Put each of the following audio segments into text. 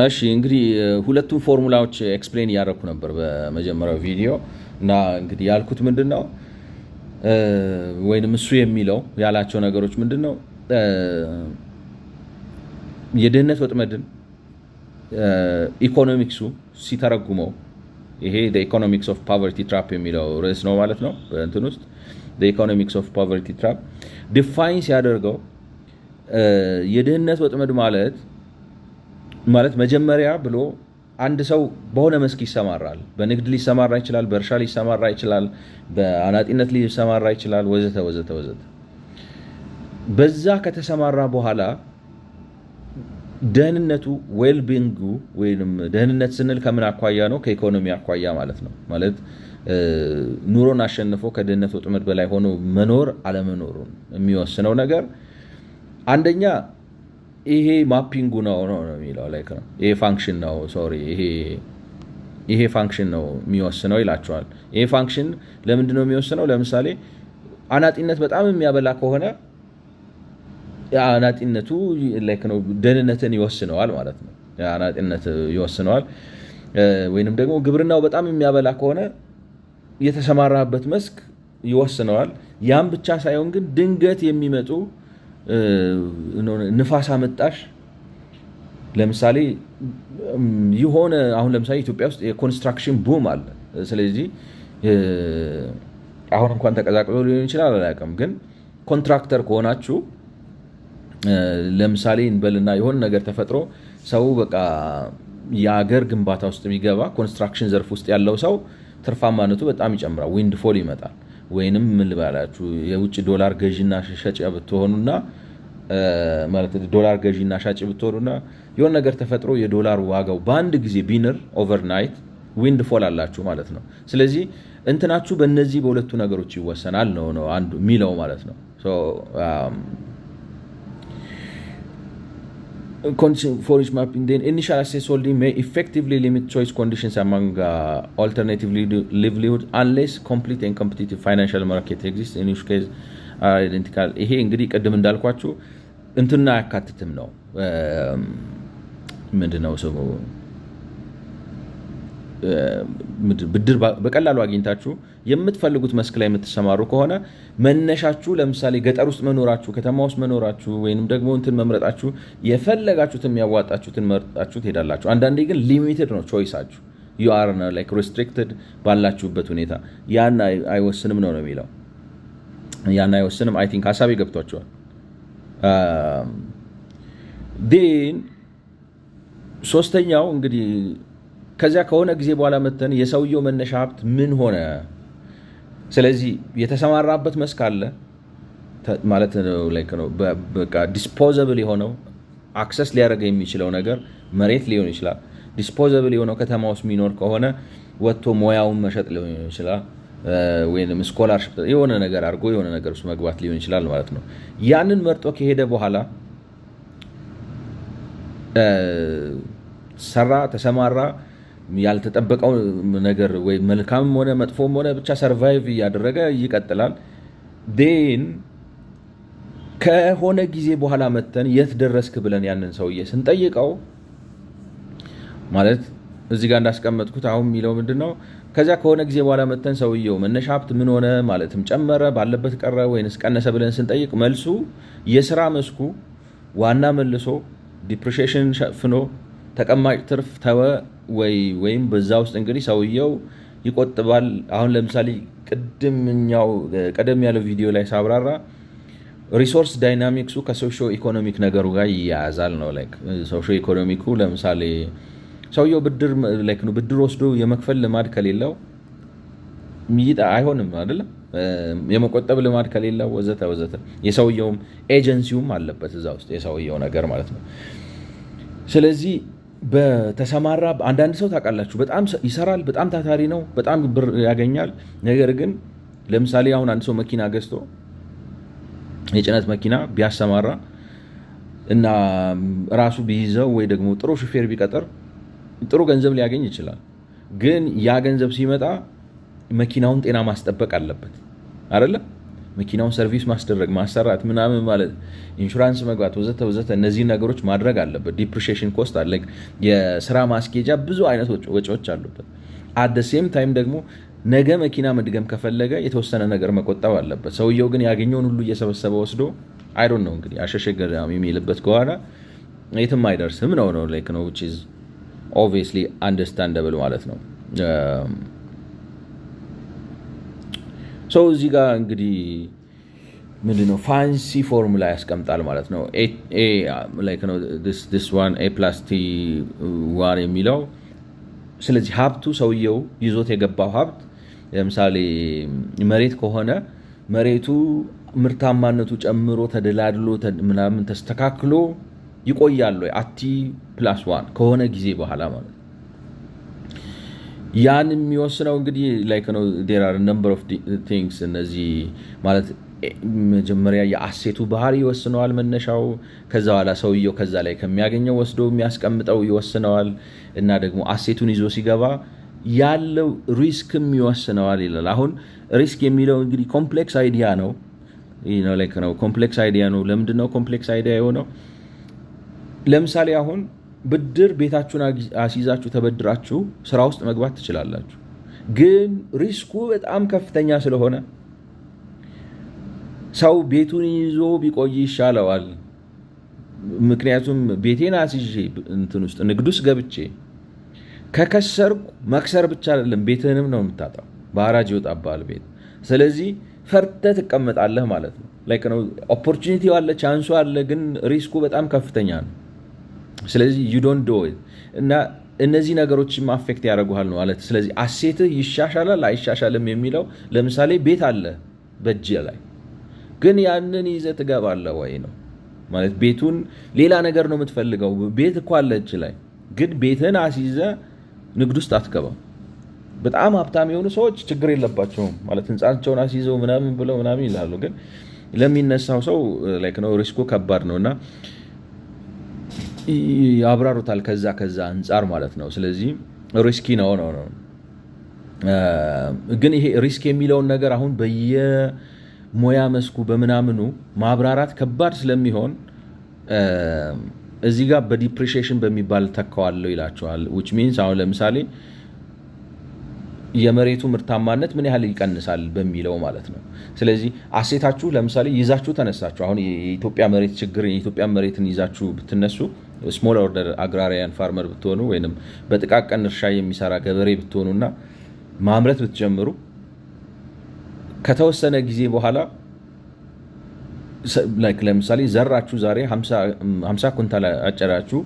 እሺ እንግዲህ ሁለቱም ፎርሙላዎች ኤክስፕሌን እያደረኩ ነበር በመጀመሪያው ቪዲዮ እና እንግዲህ ያልኩት ምንድነው ወይንም እሱ የሚለው ያላቸው ነገሮች ምንድነው የድህነት ወጥመድን ኢኮኖሚክሱ ሲተረጉመው ይሄ the economics of poverty trap የሚለው ርዕስ ነው ማለት ነው። በእንትን ውስጥ the economics of poverty trap ዲፋይን ሲያደርገው የድህነት ወጥመድ ማለት መጀመሪያ ብሎ አንድ ሰው በሆነ መስክ ይሰማራል። በንግድ ሊሰማራ ይችላል፣ በእርሻ ሊሰማራ ይችላል፣ በአናጢነት ሊሰማራ ይችላል ወዘተ ወዘተ ወዘተ። በዛ ከተሰማራ በኋላ ደህንነቱ ዌልቢንጉ ወይንም ደህንነት ስንል ከምን አኳያ ነው? ከኢኮኖሚ አኳያ ማለት ነው። ማለት ኑሮን አሸንፎ ከድህነት ወጥመድ በላይ ሆኖ መኖር አለመኖሩን የሚወስነው ነገር አንደኛ ይሄ ማፒንጉ ነው የሚለው ላይክ ነው። ይሄ ፋንክሽን ነው ይሄ ፋንክሽን ነው የሚወስነው ይላቸዋል። ይሄ ፋንክሽን ለምንድን ነው የሚወስነው? ለምሳሌ አናጢነት በጣም የሚያበላ ከሆነ አናጢነቱ ላይክ ነው ደህንነትን ይወስነዋል ማለት ነው። አናጢነት ይወስነዋል። ወይንም ደግሞ ግብርናው በጣም የሚያበላ ከሆነ የተሰማራበት መስክ ይወስነዋል። ያም ብቻ ሳይሆን ግን ድንገት የሚመጡ ንፋስ አመጣሽ ለምሳሌ የሆነ አሁን ለምሳሌ ኢትዮጵያ ውስጥ የኮንስትራክሽን ቡም አለ። ስለዚህ አሁን እንኳን ተቀዛቅዞ ሊሆን ይችላል አላውቅም። ግን ኮንትራክተር ከሆናችሁ ለምሳሌ እንበልና የሆነ ነገር ተፈጥሮ ሰው በቃ የአገር ግንባታ ውስጥ የሚገባ ኮንስትራክሽን ዘርፍ ውስጥ ያለው ሰው ትርፋማነቱ በጣም ይጨምራል። ዊንድ ፎል ይመጣል። ወይንም ምን ልባላችሁ የውጭ ዶላር ገዢና ሻጭ ብትሆኑና ማለት ዶላር ገዢና ሻጭ ብትሆኑና የሆነ ነገር ተፈጥሮ የዶላር ዋጋው በአንድ ጊዜ ቢንር ኦቨርናይት ዊንድ ፎል አላችሁ ማለት ነው። ስለዚህ እንትናችሁ በእነዚህ በሁለቱ ነገሮች ይወሰናል ነው አንዱ ሚለው ማለት ነው። Condition for each mapping, then initial access holding may effectively limit choice conditions among alternative livelihood unless complete and competitive financial market exists, in which case are identical. ይሄ እንግዲህ ቀደም እንዳልኳችሁ እንትና ያካትትም ነው ምንድነው ሰው ብድር በቀላሉ አግኝታችሁ የምትፈልጉት መስክ ላይ የምትሰማሩ ከሆነ መነሻችሁ ለምሳሌ ገጠር ውስጥ መኖራችሁ፣ ከተማ ውስጥ መኖራችሁ ወይንም ደግሞ እንትን መምረጣችሁ የፈለጋችሁትን የሚያዋጣችሁትን መርጣችሁ ትሄዳላችሁ። አንዳንዴ ግን ሊሚትድ ነው ቾይሳችሁ። you are like restricted ባላችሁበት ሁኔታ ያን አይወስንም ነው የሚለው። ያን አይወስንም አይ ቲንክ ሐሳቤ ገብቷችኋል። then ሶስተኛው እንግዲህ ከዚያ ከሆነ ጊዜ በኋላ መተን የሰውየው መነሻ ሀብት ምን ሆነ? ስለዚህ የተሰማራበት መስክ አለ ማለት ነው ላይክ ነው በቃ ዲስፖዘብል የሆነው አክሰስ ሊያደርግ የሚችለው ነገር መሬት ሊሆን ይችላል። ዲስፖዘብል የሆነው ከተማ ውስጥ የሚኖር ከሆነ ወጥቶ ሙያውን መሸጥ ሊሆን ይችላል። ወይንም ስኮላርሺፕ የሆነ ነገር አድርጎ የሆነ ነገር ውስጥ መግባት ሊሆን ይችላል ማለት ነው። ያንን መርጦ ከሄደ በኋላ ሰራ ተሰማራ ያልተጠበቀው ነገር ወይ መልካምም ሆነ መጥፎም ሆነ ብቻ ሰርቫይቭ ያደረገ ይቀጥላል። ዴን ከሆነ ጊዜ በኋላ መተን የት ደረስክ ብለን ያንን ሰውዬ ስንጠይቀው ማለት እዚህ ጋር እንዳስቀመጥኩት አሁን የሚለው ምንድነው ከዛ ከሆነ ጊዜ በኋላ መተን ሰውዬው መነሻ ሀብት ምን ሆነ ማለትም ጨመረ ባለበት ቀረ ወይንስ ቀነሰ ብለን ስንጠይቅ መልሱ የሥራ መስኩ ዋና መልሶ ዲፕሪሺየሽን ሸፍኖ ተቀማጭ ትርፍ ተወ ወይም በዛ ውስጥ እንግዲህ ሰውየው ይቆጥባል። አሁን ለምሳሌ ቀደም ያለው ቪዲዮ ላይ ሳብራራ ሪሶርስ ዳይናሚክሱ ከሶሺዮ ኢኮኖሚክ ነገሩ ጋር ይያያዛል ነው። ላይክ ሶሺዮ ኢኮኖሚኩ ለምሳሌ ሰውየው ብድር ወስዶ የመክፈል ልማድ ከሌለው አይሆንም አይደለም። የመቆጠብ ልማድ ከሌለው ወዘተ ወዘተ የሰውየውም ኤጀንሲውም አለበት እዛ ውስጥ የሰውየው ነገር ማለት ነው። ስለዚህ በተሰማራ አንዳንድ ሰው ታውቃላችሁ በጣም ይሰራል፣ በጣም ታታሪ ነው፣ በጣም ብር ያገኛል። ነገር ግን ለምሳሌ አሁን አንድ ሰው መኪና ገዝቶ የጭነት መኪና ቢያሰማራ እና ራሱ ቢይዘው ወይ ደግሞ ጥሩ ሹፌር ቢቀጥር ጥሩ ገንዘብ ሊያገኝ ይችላል። ግን ያ ገንዘብ ሲመጣ መኪናውን ጤና ማስጠበቅ አለበት አይደለ? መኪናውን ሰርቪስ ማስደረግ ማሰራት ምናምን ማለት ኢንሹራንስ መግባት ወዘተ ወዘተ እነዚህ ነገሮች ማድረግ አለበት። ዲፕሪሺዬሽን ኮስት አለ፣ የስራ ማስኬጃ ብዙ አይነት ወጪዎች አሉበት። አት ዘ ሴም ታይም ደግሞ ነገ መኪና መድገም ከፈለገ የተወሰነ ነገር መቆጠብ አለበት። ሰውየው ግን ያገኘውን ሁሉ እየሰበሰበ ወስዶ አይ ዶንት ኖ እንግዲህ አሸሸ ገዳም የሚልበት ከሆነ የትም አይደርስም ነው ላይክ ነው which is obviously understandable ማለት ነው። እዚህ ጋር እንግዲህ ምንድነው ፋንሲ ፎርሙላ ያስቀምጣል ማለት ነው። this one a+t1 የሚለው ስለዚህ ሀብቱ ሰውየው ይዞት የገባው ሀብት ለምሳሌ መሬት ከሆነ መሬቱ ምርታማነቱ ጨምሮ ተደላድሎ ምናምን ተስተካክሎ ይቆያል ወይ t+1 ከሆነ ጊዜ በኋላ ማለት ያን የሚወስነው እንግዲህ like ነው there are a number of things እነዚህ ማለት መጀመሪያ የአሴቱ ባህሪ ይወስነዋል መነሻው፣ ከዛ በኋላ ሰውየው ከዛ ላይ ከሚያገኘው ወስዶ የሚያስቀምጠው ይወስነዋል እና ደግሞ አሴቱን ይዞ ሲገባ ያለው ሪስክም ይወስነዋል ይላል። አሁን ሪስክ የሚለው እንግዲህ ኮምፕሌክስ አይዲያ ነው like ነው ኮምፕሌክስ አይዲያ ነው። ለምንድን ነው ኮምፕሌክስ አይዲያ የሆነው? ለምሳሌ አሁን ብድር ቤታችሁን አስይዛችሁ ተበድራችሁ ስራ ውስጥ መግባት ትችላላችሁ፣ ግን ሪስኩ በጣም ከፍተኛ ስለሆነ ሰው ቤቱን ይዞ ቢቆይ ይሻለዋል። ምክንያቱም ቤቴን አስይዤ እንትን ውስጥ ንግድ ውስጥ ገብቼ ከከሰርኩ መክሰር ብቻ አይደለም ቤትህንም ነው የምታጣው፣ በአራጅ ይወጣብሃል ቤት። ስለዚህ ፈርተህ ትቀመጣለህ ማለት ነው። ላይክ ነው ኦፖርቹኒቲው አለ፣ ቻንሱ አለ፣ ግን ሪስኩ በጣም ከፍተኛ ነው። ስለዚህ you don't do it እና እነዚህ ነገሮች አፌክት ያደርጉሃል ነው ማለት። ስለዚህ አሴትህ ይሻሻላል አይሻሻልም የሚለው ለምሳሌ ቤት አለ በእጅ ላይ ግን ያንን ይዘህ ትገባለህ ወይ ነው ማለት። ቤቱን ሌላ ነገር ነው የምትፈልገው፣ ቤት እኮ አለ እጅ ላይ ግን ቤትህን አስይዘህ ንግድ ውስጥ አትገባም። በጣም ሀብታም የሆኑ ሰዎች ችግር የለባቸውም ማለት ህንጻቸውን አስይዘው ምናምን ብለው ምናምን ይላሉ፣ ግን ለሚነሳው ሰው ላይክ ነው ሪስኩ ከባድ ነውና ያብራሩታል ከዛ አንጻር ማለት ነው። ስለዚህ ሪስኪ ነው ግን ይሄ ሪስክ የሚለውን ነገር አሁን በየሙያ መስኩ በምናምኑ ማብራራት ከባድ ስለሚሆን እዚህ ጋር በዲፕሪሺዬሽን በሚባል ተካዋለው ይላቸዋል። which means አሁን ለምሳሌ የመሬቱ ምርታማነት ምን ያህል ይቀንሳል በሚለው ማለት ነው። ስለዚህ አሴታችሁ ለምሳሌ ይዛችሁ ተነሳችሁ፣ አሁን የኢትዮጵያ መሬት ችግር የኢትዮጵያ መሬትን ይዛችሁ ብትነሱ ስሞል ኦርደር አግራሪያን ፋርመር ብትሆኑ ወይንም በጥቃቅን እርሻ የሚሰራ ገበሬ ብትሆኑና ማምረት ብትጀምሩ ከተወሰነ ጊዜ በኋላ ላይክ ለምሳሌ ዘራችሁ ዛሬ 50 ኩንታል አጨዳችሁ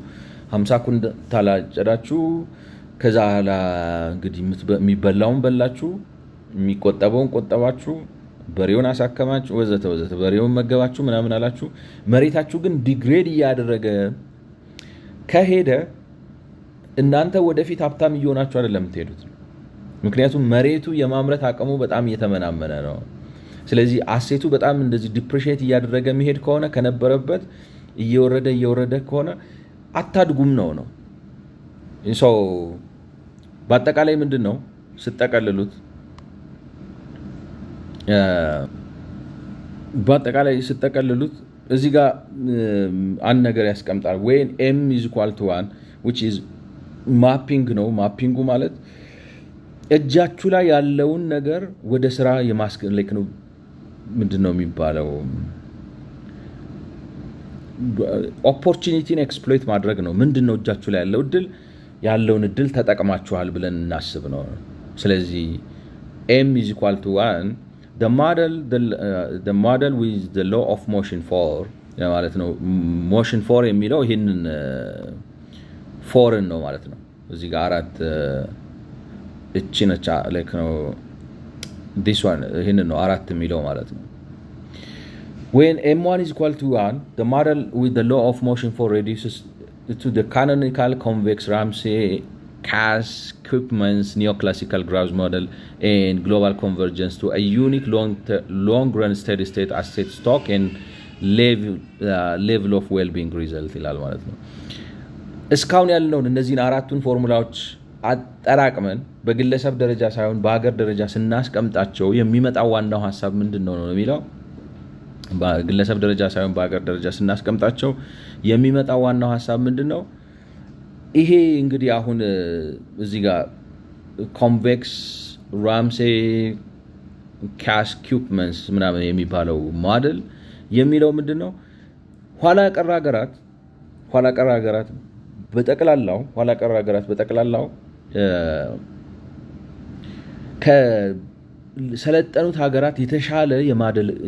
50 ኩንታል አጨዳችሁ ከዛ እንግዲህ የሚበላውን በላችሁ የሚቆጠበውን ቆጠባችሁ በሬውን አሳከማችሁ ወዘተ ወዘተ በሬውን መገባችሁ ምናምን አላችሁ። መሬታችሁ ግን ዲግሬድ እያደረገ ከሄደ እናንተ ወደፊት ሀብታም እየሆናችሁ አይደለም የምትሄዱት፣ ምክንያቱም መሬቱ የማምረት አቅሙ በጣም እየተመናመነ ነው። ስለዚህ አሴቱ በጣም እንደዚህ ዲፕሪሺዬት እያደረገ መሄድ ከሆነ ከነበረበት እየወረደ ከሆነ አታድጉም ነው ሰው በአጠቃላይ ምንድን ነው ስጠቀልሉት እዚህ ጋር አንድ ነገር ያስቀምጣል። when m is equal to 1 which is ማፒንግ ነው። ማፒንጉ ማለት እጃችሁ ላይ ያለውን ነገር ወደ ስራ የማስቀለክ ነው። ምንድነው የሚባለው? ኦፖርቹኒቲን ኤክስፕሎይት ማድረግ ነው። ምንድነው እጃችሁ ላይ ያለውን እድል ተጠቅማችኋል ብለን እናስብ ነው። ስለዚህ m is equal to 1 the model with the law of motion 4 ማለት ነው። motion 4 የሚለው ይሄንን 4 ነው ማለት ነው። እዚህ ጋር አራት እቺ ነች like ነው this one ይሄንን ነው አራት የሚለው ማለት ነው። when m1 is equal to 1 the model with the law of motion 4 reduces to the canonical convex Ramsey-Cass-Koopmans neoclassical Gauss model and global convergence to a unique long-run steady-state asset stock and level of well-being result ይላል ማለት ነው። እስካሁን ያለውን እነዚህን አራቱን ፎርሙላዎች አጠራቅመን በግለሰብ ደረጃ ሳይሆን በሀገር ደረጃ ስናስቀምጣቸው የሚመጣው ዋናው ሐሳብ ምንድነው ነው የሚለው በግለሰብ ደረጃ ሳይሆን በአገር ደረጃ ስናስቀምጣቸው የሚመጣው ዋናው ሀሳብ ምንድነው? ይሄ እንግዲህ አሁን እዚህ ጋር ኮንቬክስ ራምሴ ካሽ ኩፕመንስ ምናምን የሚባለው ሞዴል የሚለው ምንድነው? ኋላ ቀር ሀገራት በጠቅላላው ከሰለጠኑት ሀገራት የተሻለ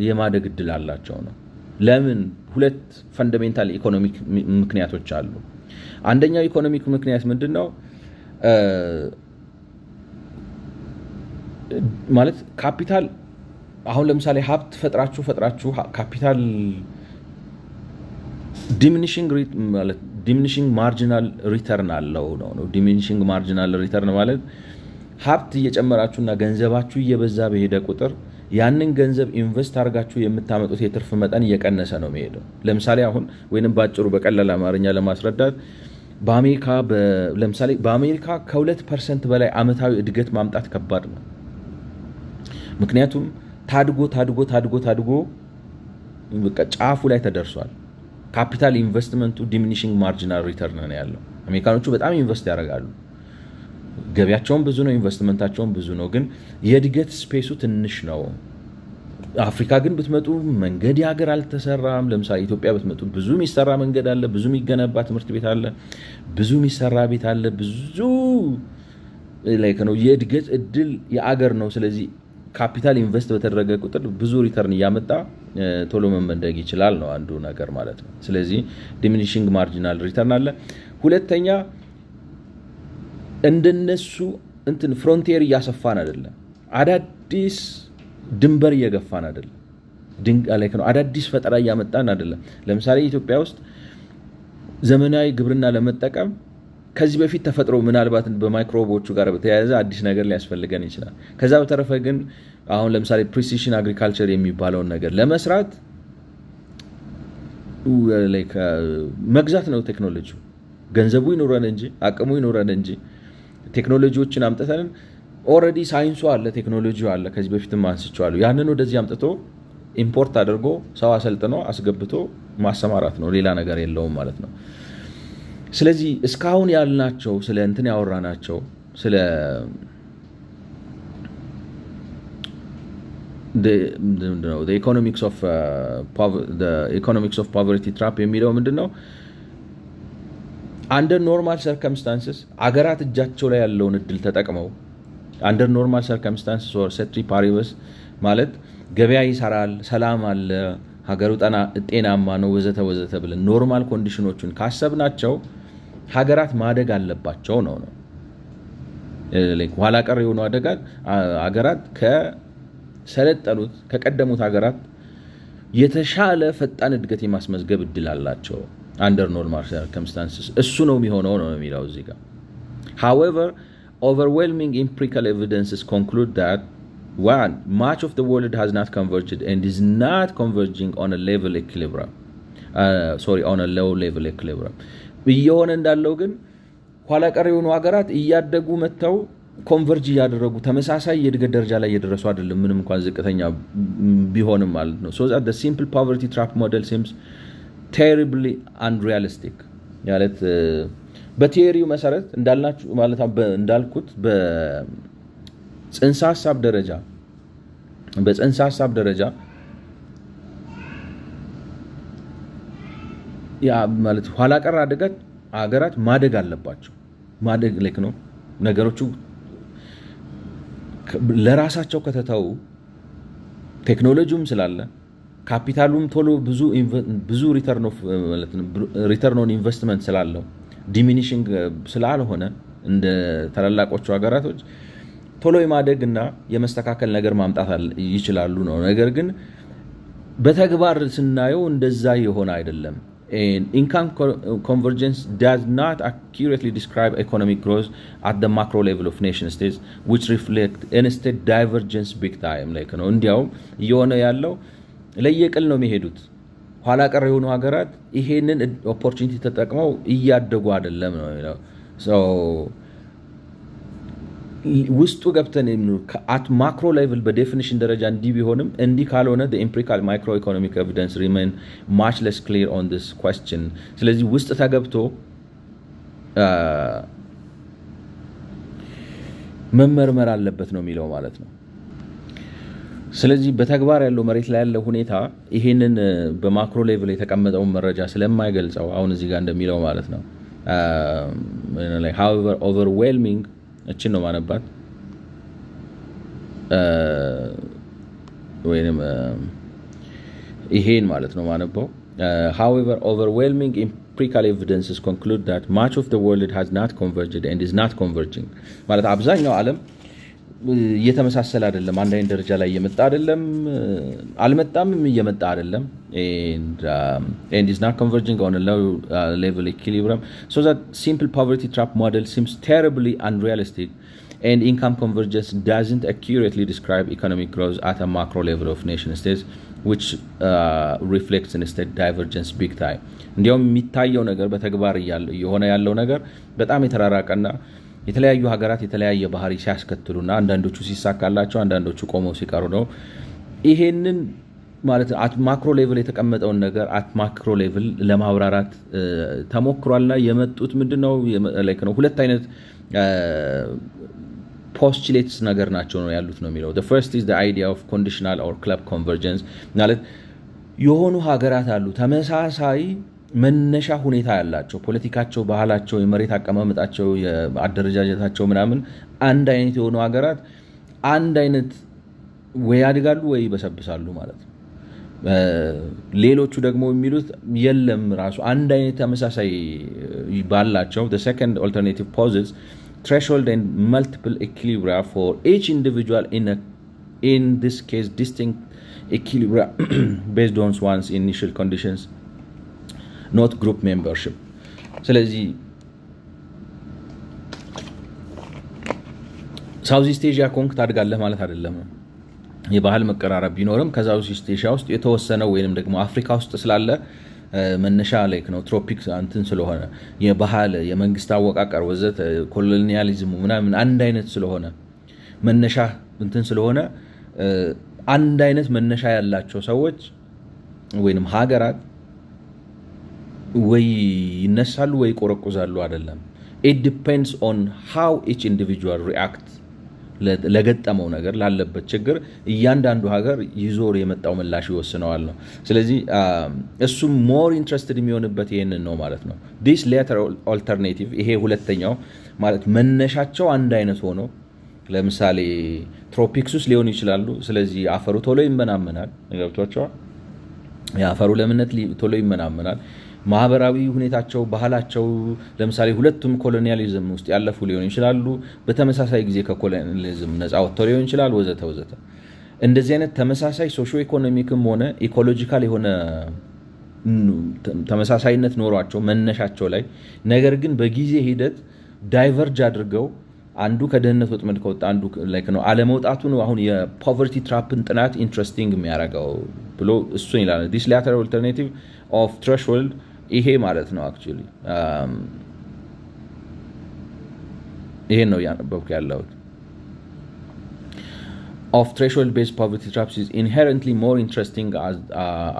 የማደግ እድል አላቸው ነው። ለምን? ሁለት ፈንዳሜንታል ኢኮኖሚክ ምክንያቶች አሉ። አንደኛው ኢኮኖሚክ ምክንያት ምንድነው? ማለት ካፒታል አሁን ለምሳሌ ሀብት ፈጥራችሁ ካፒታል ዲሚኒሽንግ ማርጂናል ሪተርን አለው ነው። ዲሚኒሽንግ ማርጂናል ሪተርን ማለት ሀብት እየጨመራችሁና ገንዘባችሁ እየበዛ በሄደ ቁጥር ያንን ገንዘብ ኢንቨስት አድርጋችሁ የምታመጡት የትርፍ መጠን እየቀነሰ ነው የሚሄደው። ለምሳሌ አሁን ወይንም ባጭሩ በቀላል አማርኛ ለማስረዳት በአሜሪካ ከ2% በላይ አመታዊ እድገት ማምጣት ከባድ ነው። ምክንያቱም ታድጎ በቃ ጫፉ ላይ ተደርሷል። ካፒታል ኢንቨስትመንቱ ዲሚኒሽንግ ማርጂናል ሪተርን ነው ያለው። አሜሪካኖቹ በጣም ኢንቨስት ያደርጋሉ። ገቢያቸውን ብዙ ነው፣ ኢንቨስትመንታቸውን ብዙ ነው፣ ግን የእድገት ስፔሱ ትንሽ ነው። አፍሪካ ግን ብትመጡ መንገድ የሀገር አልተሰራም። ለምሳሌ ኢትዮጵያ ብትመጡ ብዙ የሚሰራ መንገድ አለ፣ ብዙ የሚገነባ ትምህርት ቤት አለ፣ ብዙ የሚሰራ ቤት አለ፣ ብዙ ላይክ ነው። የእድገት እድል የአገር ነው። ስለዚህ ካፒታል ኢንቨስት በተደረገ ቁጥር ብዙ ሪተርን እያመጣ ቶሎ መመንደግ ይችላል ነው አንዱ ነገር ማለት ነው። ስለዚህ ዲሚኒሽንግ ማርጂናል ሪተርን አለ። ሁለተኛ እንደነሱ ፍሮንቲየር እያሰፋን አይደለም፣ አዳዲስ ድንበር እየገፋን አይደለም፣ አዳዲስ ፈጠራ እያመጣን አይደለም። ለምሳሌ ኢትዮጵያ ውስጥ ዘመናዊ ግብርና ለመጠቀም ከዚህ በፊት ተፈጥሮ ምናልባት በማይክሮቦቹ ጋር በተያያዘ አዲስ ነገር ሊያስፈልገን ይችላል። ከዛ በተረፈ ግን አሁን ለምሳሌ ፕሪሲሽን አግሪካልቸር የሚባለውን ነገር ለመስራት መግዛት ነው ቴክኖሎጂው። ገንዘቡ ይኖረን እንጂ አቅሙ ይኖረን እንጂ ቴክኖሎጂዎችን አምጥተን ኦልሬዲ ሳይንሱ አለ፣ ቴክኖሎጂው አለ። ከዚህ በፊትም አንስቼዋለሁ። ያንን ወደዚህ አምጥቶ ኢምፖርት አድርጎ ሰው አሰልጥኖ አስገብቶ ማሰማራት ነው። ሌላ ነገር የለውም ማለት ነው። ስለዚህ እስካሁን ያልናቸው ስለ ያወራናቸው ስለ the economics of poverty trap የሚለው ምንድነው? አንደር ኖርማል ሰርከምስታንስስ አገራት እጃቸው ላይ ያለውን እድል ተጠቅመው አንደር ኖርማል ሰርከምስታንስስ ኦር ሴትሪ ፓሪበስ ማለት ገበያ ይሰራል፣ ሰላም አለ፣ ሀገሩ ጤናማ ነው ወዘተ ብለን ኖርማል ኮንዲሽኖችን ካሰብናቸው ሀገራት ማደግ አለባቸው ነው። ኋላ ቀር የሆኑ ሀገራት ከሰለጠኑት ከቀደሙት ሀገራት የተሻለ ፈጣን እድገት የማስመዝገብ እድል አላቸው አንደር ኖርማል ሰርከምስታንስስ። እሱ ነው የሚሆነው ነው የሚለው እዚህ ጋር። however overwhelming empirical evidences conclude that one, much of the world has not converged and is not converging on a low level equilibrium እየሆነ እንዳለው ግን ኋላ ቀር የሆኑ ሀገራት እያደጉ መጥተው ኮንቨርጅ እያደረጉ ተመሳሳይ የእድገት ደረጃ ላይ እየደረሱ አይደለም፣ ምንም እንኳን ዝቅተኛ ቢሆንም ማለት ነው። so that the simple poverty trap model seems terribly unrealistic ማለት በቲዮሪው መሰረት እንዳልናችሁ ማለት እንዳልኩት በጽንሰ ሐሳብ ደረጃ ያ ማለት ኋላ ቀር ሀገራት ማደግ አለባቸው። ማደግ ልክ ነው። ነገሮቹ ለራሳቸው ከተተው ቴክኖሎጂውም ስላለ ካፒታሉም ቶሎ ብዙ ሪተርን ኦን ኢንቨስትመንት ስላለው ዲሚኒሽንግ ስላልሆነ እንደ ታላላቆቹ ሀገራቶች ቶሎ የማደግና የመስተካከል ነገር ማምጣት ይችላሉ ነው። ነገር ግን በተግባር ስናየው እንደዛ የሆነ አይደለም። Income convergence does not accurately describe economic growth at the macro level of nation states, which reflect instead divergence big time like ነው። እንዲያውም እየሆነ ያለው ለየቅል ነው የሚሄዱት። ኋላ ቀር የሆኑ ሀገራት ይሄንን ኦፖርቹኒቲ ተጠቅመው እያደጉ አይደለም ነው የሚለው። ውስጡ ገብተን at macro level በዴፊኒሽን ደረጃ እንዲህ ቢሆንም እንዲህ ካልሆነ the empirical microeconomic evidence remain much less clear on this question ስለዚህ ውስጥ ተገብቶ መመርመር አለበት ነው የሚለው ማለት ነው ስለዚህ በተግባር ያለው መሬት ላይ ያለው ሁኔታ ይሄንን በማክሮ ሌቭል የተቀመጠው መረጃ ስለማይገልጸው አሁን እዚህ ጋር እንደሚለው ማለት ነው like however overwhelming እቺን ነው ማነባት ወይንም ይሄን ማለት ነው ማነባው however overwhelming empirical evidences conclude that much of the world has not converged and is not converging ማለት አብዛኛው ዓለም እየተመሳሰለ አይደለም አንድ አይነት ደረጃ ላይ እየመጣ አይደለም አልመጣም እየመጣ አይደለም and is not converging on a low level equilibrium so that simple poverty trap model seems terribly unrealistic and income convergence doesn't accurately describe economic growth at a macro level of nation states which reflects instead divergence big time እንዲያውም የሚታየው ነገር በተግባር የሆነ ያለው ነገር በጣም የተራራቀና የተለያዩ ሀገራት የተለያየ ባህሪ ሲያስከትሉና አንዳንዶቹ ሲሳካላቸው አንዳንዶቹ ቆመው ሲቀሩ ነው ይሄንን ማለት አት ማክሮ ሌቭል የተቀመጠውን ነገር አት ማክሮ ሌቭል ለማብራራት ተሞክሯልና የመጡት ምንድነው ላይክ ነው ሁለት አይነት postulates ነገር ናቸው ነው ያሉት ነው የሚለው the first is the idea of conditional or club convergence ማለት የሆኑ ሀገራት አሉ ተመሳሳይ መነሻ ሁኔታ ያላቸው ፖለቲካቸው ባህላቸው የመሬት አቀማመጣቸው የአደረጃጀታቸው ምናምን አንድ አይነት የሆኑ ሀገራት አንድ አይነት ወይ ያድጋሉ ወይ ይበሰብሳሉ ማለት ነው ሌሎቹ ደግሞ የሚሉት የለም ራሱ አንድ አይነት ተመሳሳይ ባላቸው the second alternative poses threshold and multiple equilibria for each individual in this case distinct equilibria based on one's initial conditions not group membership ስለዚህ ሳውዝ ኢስት ኤዥያ ኮንክ ታድጋለህ ማለት አይደለም የባህል መቀራረብ ቢኖርም ከሳውዝ ኢስት ኤዥያ ውስጥ የተወሰነው ወይንም ደግሞ አፍሪካ ውስጥ ስላለ መነሻ ላይክ ነው ትሮፒክስ አንተን ስለሆነ የባህል የመንግስት አወቃቀር ወዘተ ኮሎኒያሊዝሙ ምናምን አንድ አይነት ስለሆነ መነሻ እንትን ስለሆነ አንድ አይነት መነሻ ያላቸው ሰዎች ወይንም ሀገራት ወይ ይነሳሉ ወይ ቆረቆዛሉ አይደለም it depends on how each individual react ለገጠመው ነገር ላለበት ችግር እያንዳንዱ ሀገር ይዞር የመጣው ምላሽ ይወስነዋል ነው ስለዚህ እሱ more interested የሚሆንበት ይሄንን ነው ማለት ነው this later alternative ይሄ ሁለተኛው ማለት መነሻቸው አንድ አይነት ሆኖ ለምሳሌ ትሮፒክስ ሊሆኑ ይችላሉ ስለዚህ አፈሩ ቶሎ ይመናመናል ገብቷቸዋል የአፈሩ ለምነት ቶሎ ይመናመናል ማህበራዊ ሁኔታቸው ባህላቸው ለምሳሌ ሁለቱም ኮሎኒያሊዝም ውስጥ ያለፉ ሊሆኑ ይችላሉ በተመሳሳይ ጊዜ ከኮሎኒያሊዝም ነፃ ወጥተው ሊሆኑ ይችላል ወዘተ ወዘተ እንደዚህ አይነት ተመሳሳይ ሶሺዮ ኢኮኖሚክም ሆነ ኢኮሎጂካል የሆነ ተመሳሳይነት ኖሯቸው መነሻቸው ላይ ነገር ግን በጊዜ ሂደት ዳይቨርጅ አድርገው አንዱ ከደህንነት ወጥመድ ከወጣ አንዱ ላይክ ነው አለመውጣቱ ነው አሁን የፖቨርቲ ትራፕን ጥናት ኢንትረስቲንግ የሚያደርገው ብሎ እሱን ይላል this latter alternative of threshold ይሄ ማለት ነው actually ይሄ ነው ያነበብኩ ያለሁት of threshold based poverty traps is inherently more interesting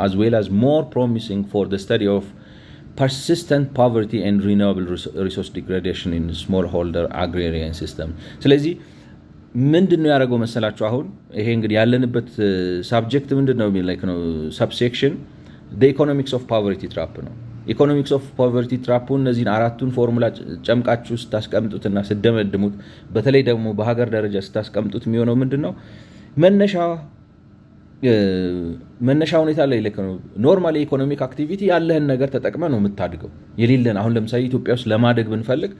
as well as more promising for the study of persistent poverty and renewable resource degradation in smallholder agrarian system ስለዚህ ምንድነው ያደረገው መሰላችሁ አሁን ይሄ እንግዲህ ያለንበት ሳብጀክት ምንድነው ላይክ ነው ሰብሴክሽን the economics of poverty trap ነው economics of poverty trap እነዚህን አራቱን ፎርሙላ ጨምቃችሁ ስታስቀምጡትና ስደመድሙት በተለይ ደግሞ በሀገር ደረጃ ስታስቀምጡት የሚሆነው ምንድነው መነሻ ሁኔታ ላይ ልክ ነው ኖርማሊ ኢኮኖሚክ አክቲቪቲ ያለህን ነገር ተጠቅመ ነው የምታድገው የሌለን አሁን ለምሳሌ ኢትዮጵያ ውስጥ ለማደግ ብንፈልግ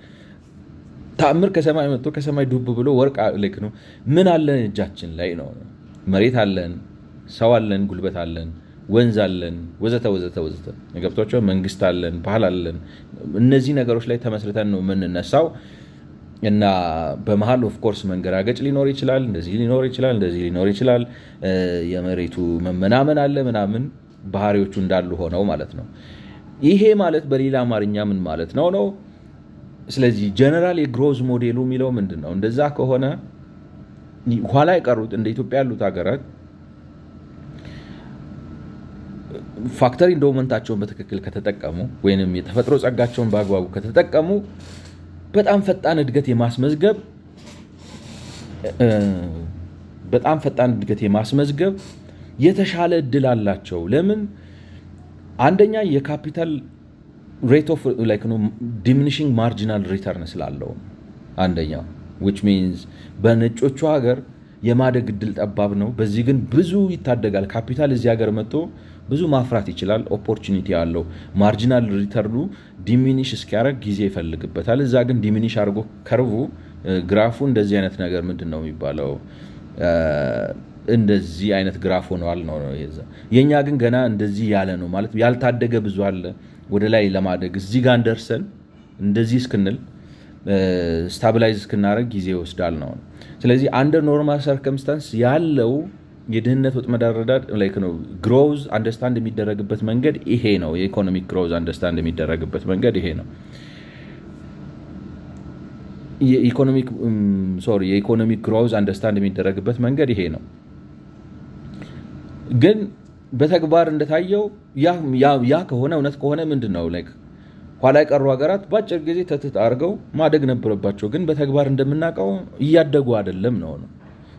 ታምር ከሰማይ መጥቶ ከሰማይ ዱብ ብሎ ወርቅ ልክ ነው ምን አለን እጃችን ላይ ነው መሬት አለን ሰው አለን ጉልበት አለን ወንዝ አለን ወዘተ ወዘተ ወዘተ ገብቷቸው መንግስት አለን ባህል አለን እነዚህ ነገሮች ላይ ተመስርተን ነው የምንነሳው እና በመሃል ኦፍ ኮርስ መንገራገጭ ሊኖር ይችላል እንደዚህ ሊኖር ይችላል እንደዚህ ሊኖር ይችላል የመሬቱ መመናመን አለ ምናምን ባህሪዎቹ እንዳሉ ሆነው ማለት ነው ይሄ ማለት በሌላ አማርኛ ምን ማለት ነው ስለዚህ ጀነራል የግሮዝ ሞዴሉ የሚለው ምንድነው? እንደዛ ከሆነ ኋላ የቀሩት እንደ ኢትዮጵያ ያሉት ሀገራት ፋክተሪ ኢንዶመንታቸውን በትክክል ከተጠቀሙ ወይንም የተፈጥሮ ጸጋቸውን በአግባቡ ከተጠቀሙ በጣም ፈጣን እድገት የማስመዝገብ የተሻለ እድል አላቸው። ለምን? አንደኛ የካፒታል ሬት ኦፍ ዲሚኒሽንግ ማርጂናል ሪተርን ስላለው አንደኛው which means በነጮቹ ሀገር የማደግ እድል ጠባብ ነው። በዚህ ግን ብዙ ይታደጋል። ካፒታል እዚህ ሀገር መጥቶ ብዙ ማፍራት ይችላል። ኦፖርቹኒቲ ያለው ማርጂናል ሪተርኑ ዲሚኒሽ እስኪያደርግ ጊዜ ይፈልግበታል። እዛ ግን ዲሚኒሽ አድርጎ ከርቡ ግራፉ እንደዚህ አይነት ነገር ምንድን ነው የሚባለው? እንደዚህ አይነት ግራፍ ሆኗል ነው። የኛ ግን ገና እንደዚህ ያለ ነው ማለት ያልታደገ ብዙ አለ። ወደ ላይ ለማደግ እዚህ ጋር እንደርሰን እንደዚህ እስክንል ስታቢላይዝ እስክናደርግ ጊዜ ይወስዳል ነው። ስለዚህ አንደር ኖርማል ሰርከምስታንስ ያለው የድህነት ወጥመድ አረዳድ ነው ግሮዝ አንደርስታንድ የሚደረግበት መንገድ ይሄ ነው። የኢኮኖሚክ ግሮዝ አንደርስታንድ የሚደረግበት መንገድ ይሄ ነው። የኢኮኖሚክ ግሮዝ አንደርስታንድ የሚደረግበት መንገድ ይሄ ነው። ግን በተግባር እንደታየው ያ ከሆነ እውነት ከሆነ ምንድን ነው ኋላ የቀሩ ሀገራት በአጭር ጊዜ ተትት አድርገው ማደግ ነበረባቸው። ግን በተግባር እንደምናውቀው እያደጉ አይደለም ነው።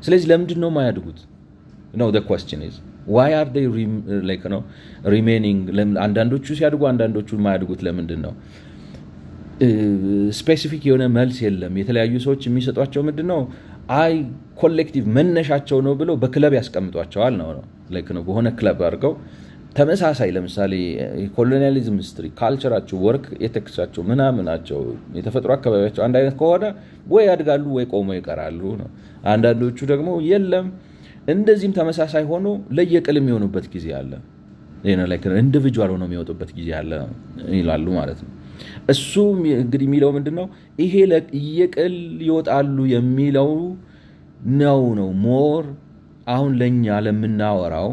ስለዚህ ለምንድን ነው የማያድጉት? No, the question is why are they remaining? አንዳንዶቹ ሲያድጉ አንዳንዶቹ የማያድጉት ለምንድን ነው? ስፔሲፊክ የሆነ መልስ የለም። የተለያዩ ሰዎች የሚሰጧቸው ምንድን ነው ኮሌክቲቭ መነሻቸው ነው ብለው በክለብ ያስቀምጧቸዋል ነው በሆነ ክለብ አድርገው ተመሳሳይ ለምሳሌ ኮሎኒያሊዝም ሂስትሪ ካልቸራቸው ወርክ ኤቲክሳቸው ምናምናቸው የተፈጥሮ አካባቢያቸው አንድ አይነት ከሆነ ወይ ያድጋሉ ወይ ቆመው ይቀራሉ ነው። አንዳንዶቹ ደግሞ የለም እንደዚህም ተመሳሳይ ሆኖ ለየቅል የሚሆኑበት ጊዜ አለ። ኢንዲቪጁዋል ሆኖ የሚወጡበት ጊዜ አለ ይላሉ ማለት ነው። እሱ እንግዲህ የሚለው ምንድነው ይሄ ለየቅል ይወጣሉ የሚለው ነው ሞር አሁን ለኛ ለምናወራው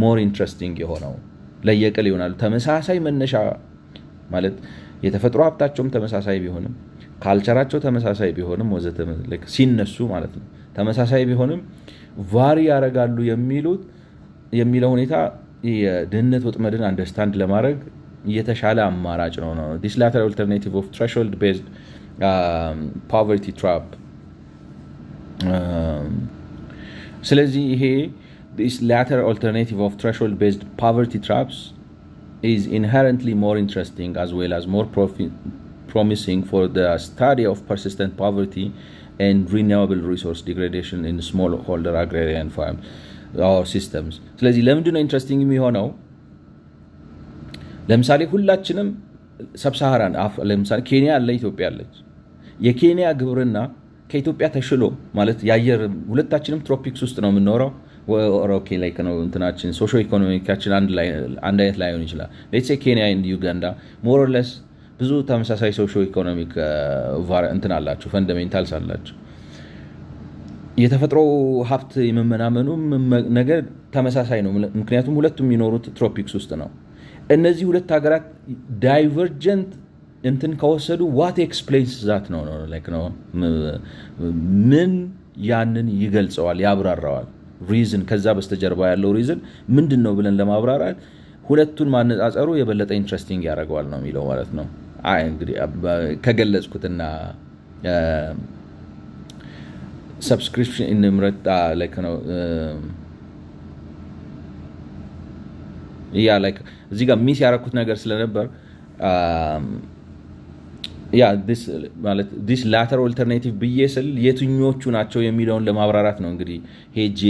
ሞር ኢንትረስቲንግ የሆነው ለየቅል ይሆናሉ። ተመሳሳይ መነሻ ማለት የተፈጥሮ ሀብታቸውም ተመሳሳይ ቢሆንም ካልቸራቸው ተመሳሳይ ቢሆንም ወዘተ ሲነሱ ማለት ነው ተመሳሳይ ቢሆንም ቫሪ ያደርጋሉ የሚለው ሁኔታ የድህነት ወጥመድን አንደርስታንድ ለማድረግ የተሻለ አማራጭ ነው። this latter alternative of threshold based poverty trap ስለዚህ ይሄ this latter alternative of threshold based poverty traps is inherently more interesting as well as more promising for the study of persistent poverty and renewable resource degradation in smallholder agrarian farm or systems. ስለዚህ ለምንድን ነው ኢንትረስቲንግ የሚሆነው? ለምሳሌ ሁላችንም ሰብሳሃራን ለምሳሌ ኬንያ አለ፣ ኢትዮጵያ አለች። የኬንያ ግብርና ከኢትዮጵያ ተሽሎ ማለት የአየር ሁለታችንም ትሮፒክስ ውስጥ ነው የምንኖረው። ኦኬ ነው እንትናችን ሶሾ ኢኮኖሚካችን አንድ አይነት ላይሆን ይችላል። ሌትስ ሴ ኬንያ ኤንድ ዩጋንዳ ሞር ኦር ሌስ ብዙ ተመሳሳይ ሶሾ ኢኮኖሚክ እንትን አላቸው፣ ፈንዳሜንታልስ አላቸው። የተፈጥሮ ሀብት የመመናመኑ ነገር ተመሳሳይ ነው፣ ምክንያቱም ሁለቱም የሚኖሩት ትሮፒክስ ውስጥ ነው። እነዚህ ሁለት ሀገራት ዳይቨርጀንት እንትን ከወሰዱ ዋት ኤክስፕሌንስ ዛት ነው ምን ያንን ይገልጸዋል ያብራራዋል። ሪዝን ከዛ በስተጀርባ ያለው ሪዝን ምንድን ነው ብለን ለማብራራት ሁለቱን ማነጻጸሩ የበለጠ ኢንትረስቲንግ ያደርገዋል ነው የሚለው ማለት ነው። እንግዲህ ከገለጽኩትና ሰብስክሪፕሽን እንምረጣ ነው እዚህ ጋር ሚስ ያደረኩት ነገር ስለነበር this latter alternative ብዬ ስል የትኞቹ ናቸው የሚለውን ለማብራራት ነው። እንግዲህ ሄጄ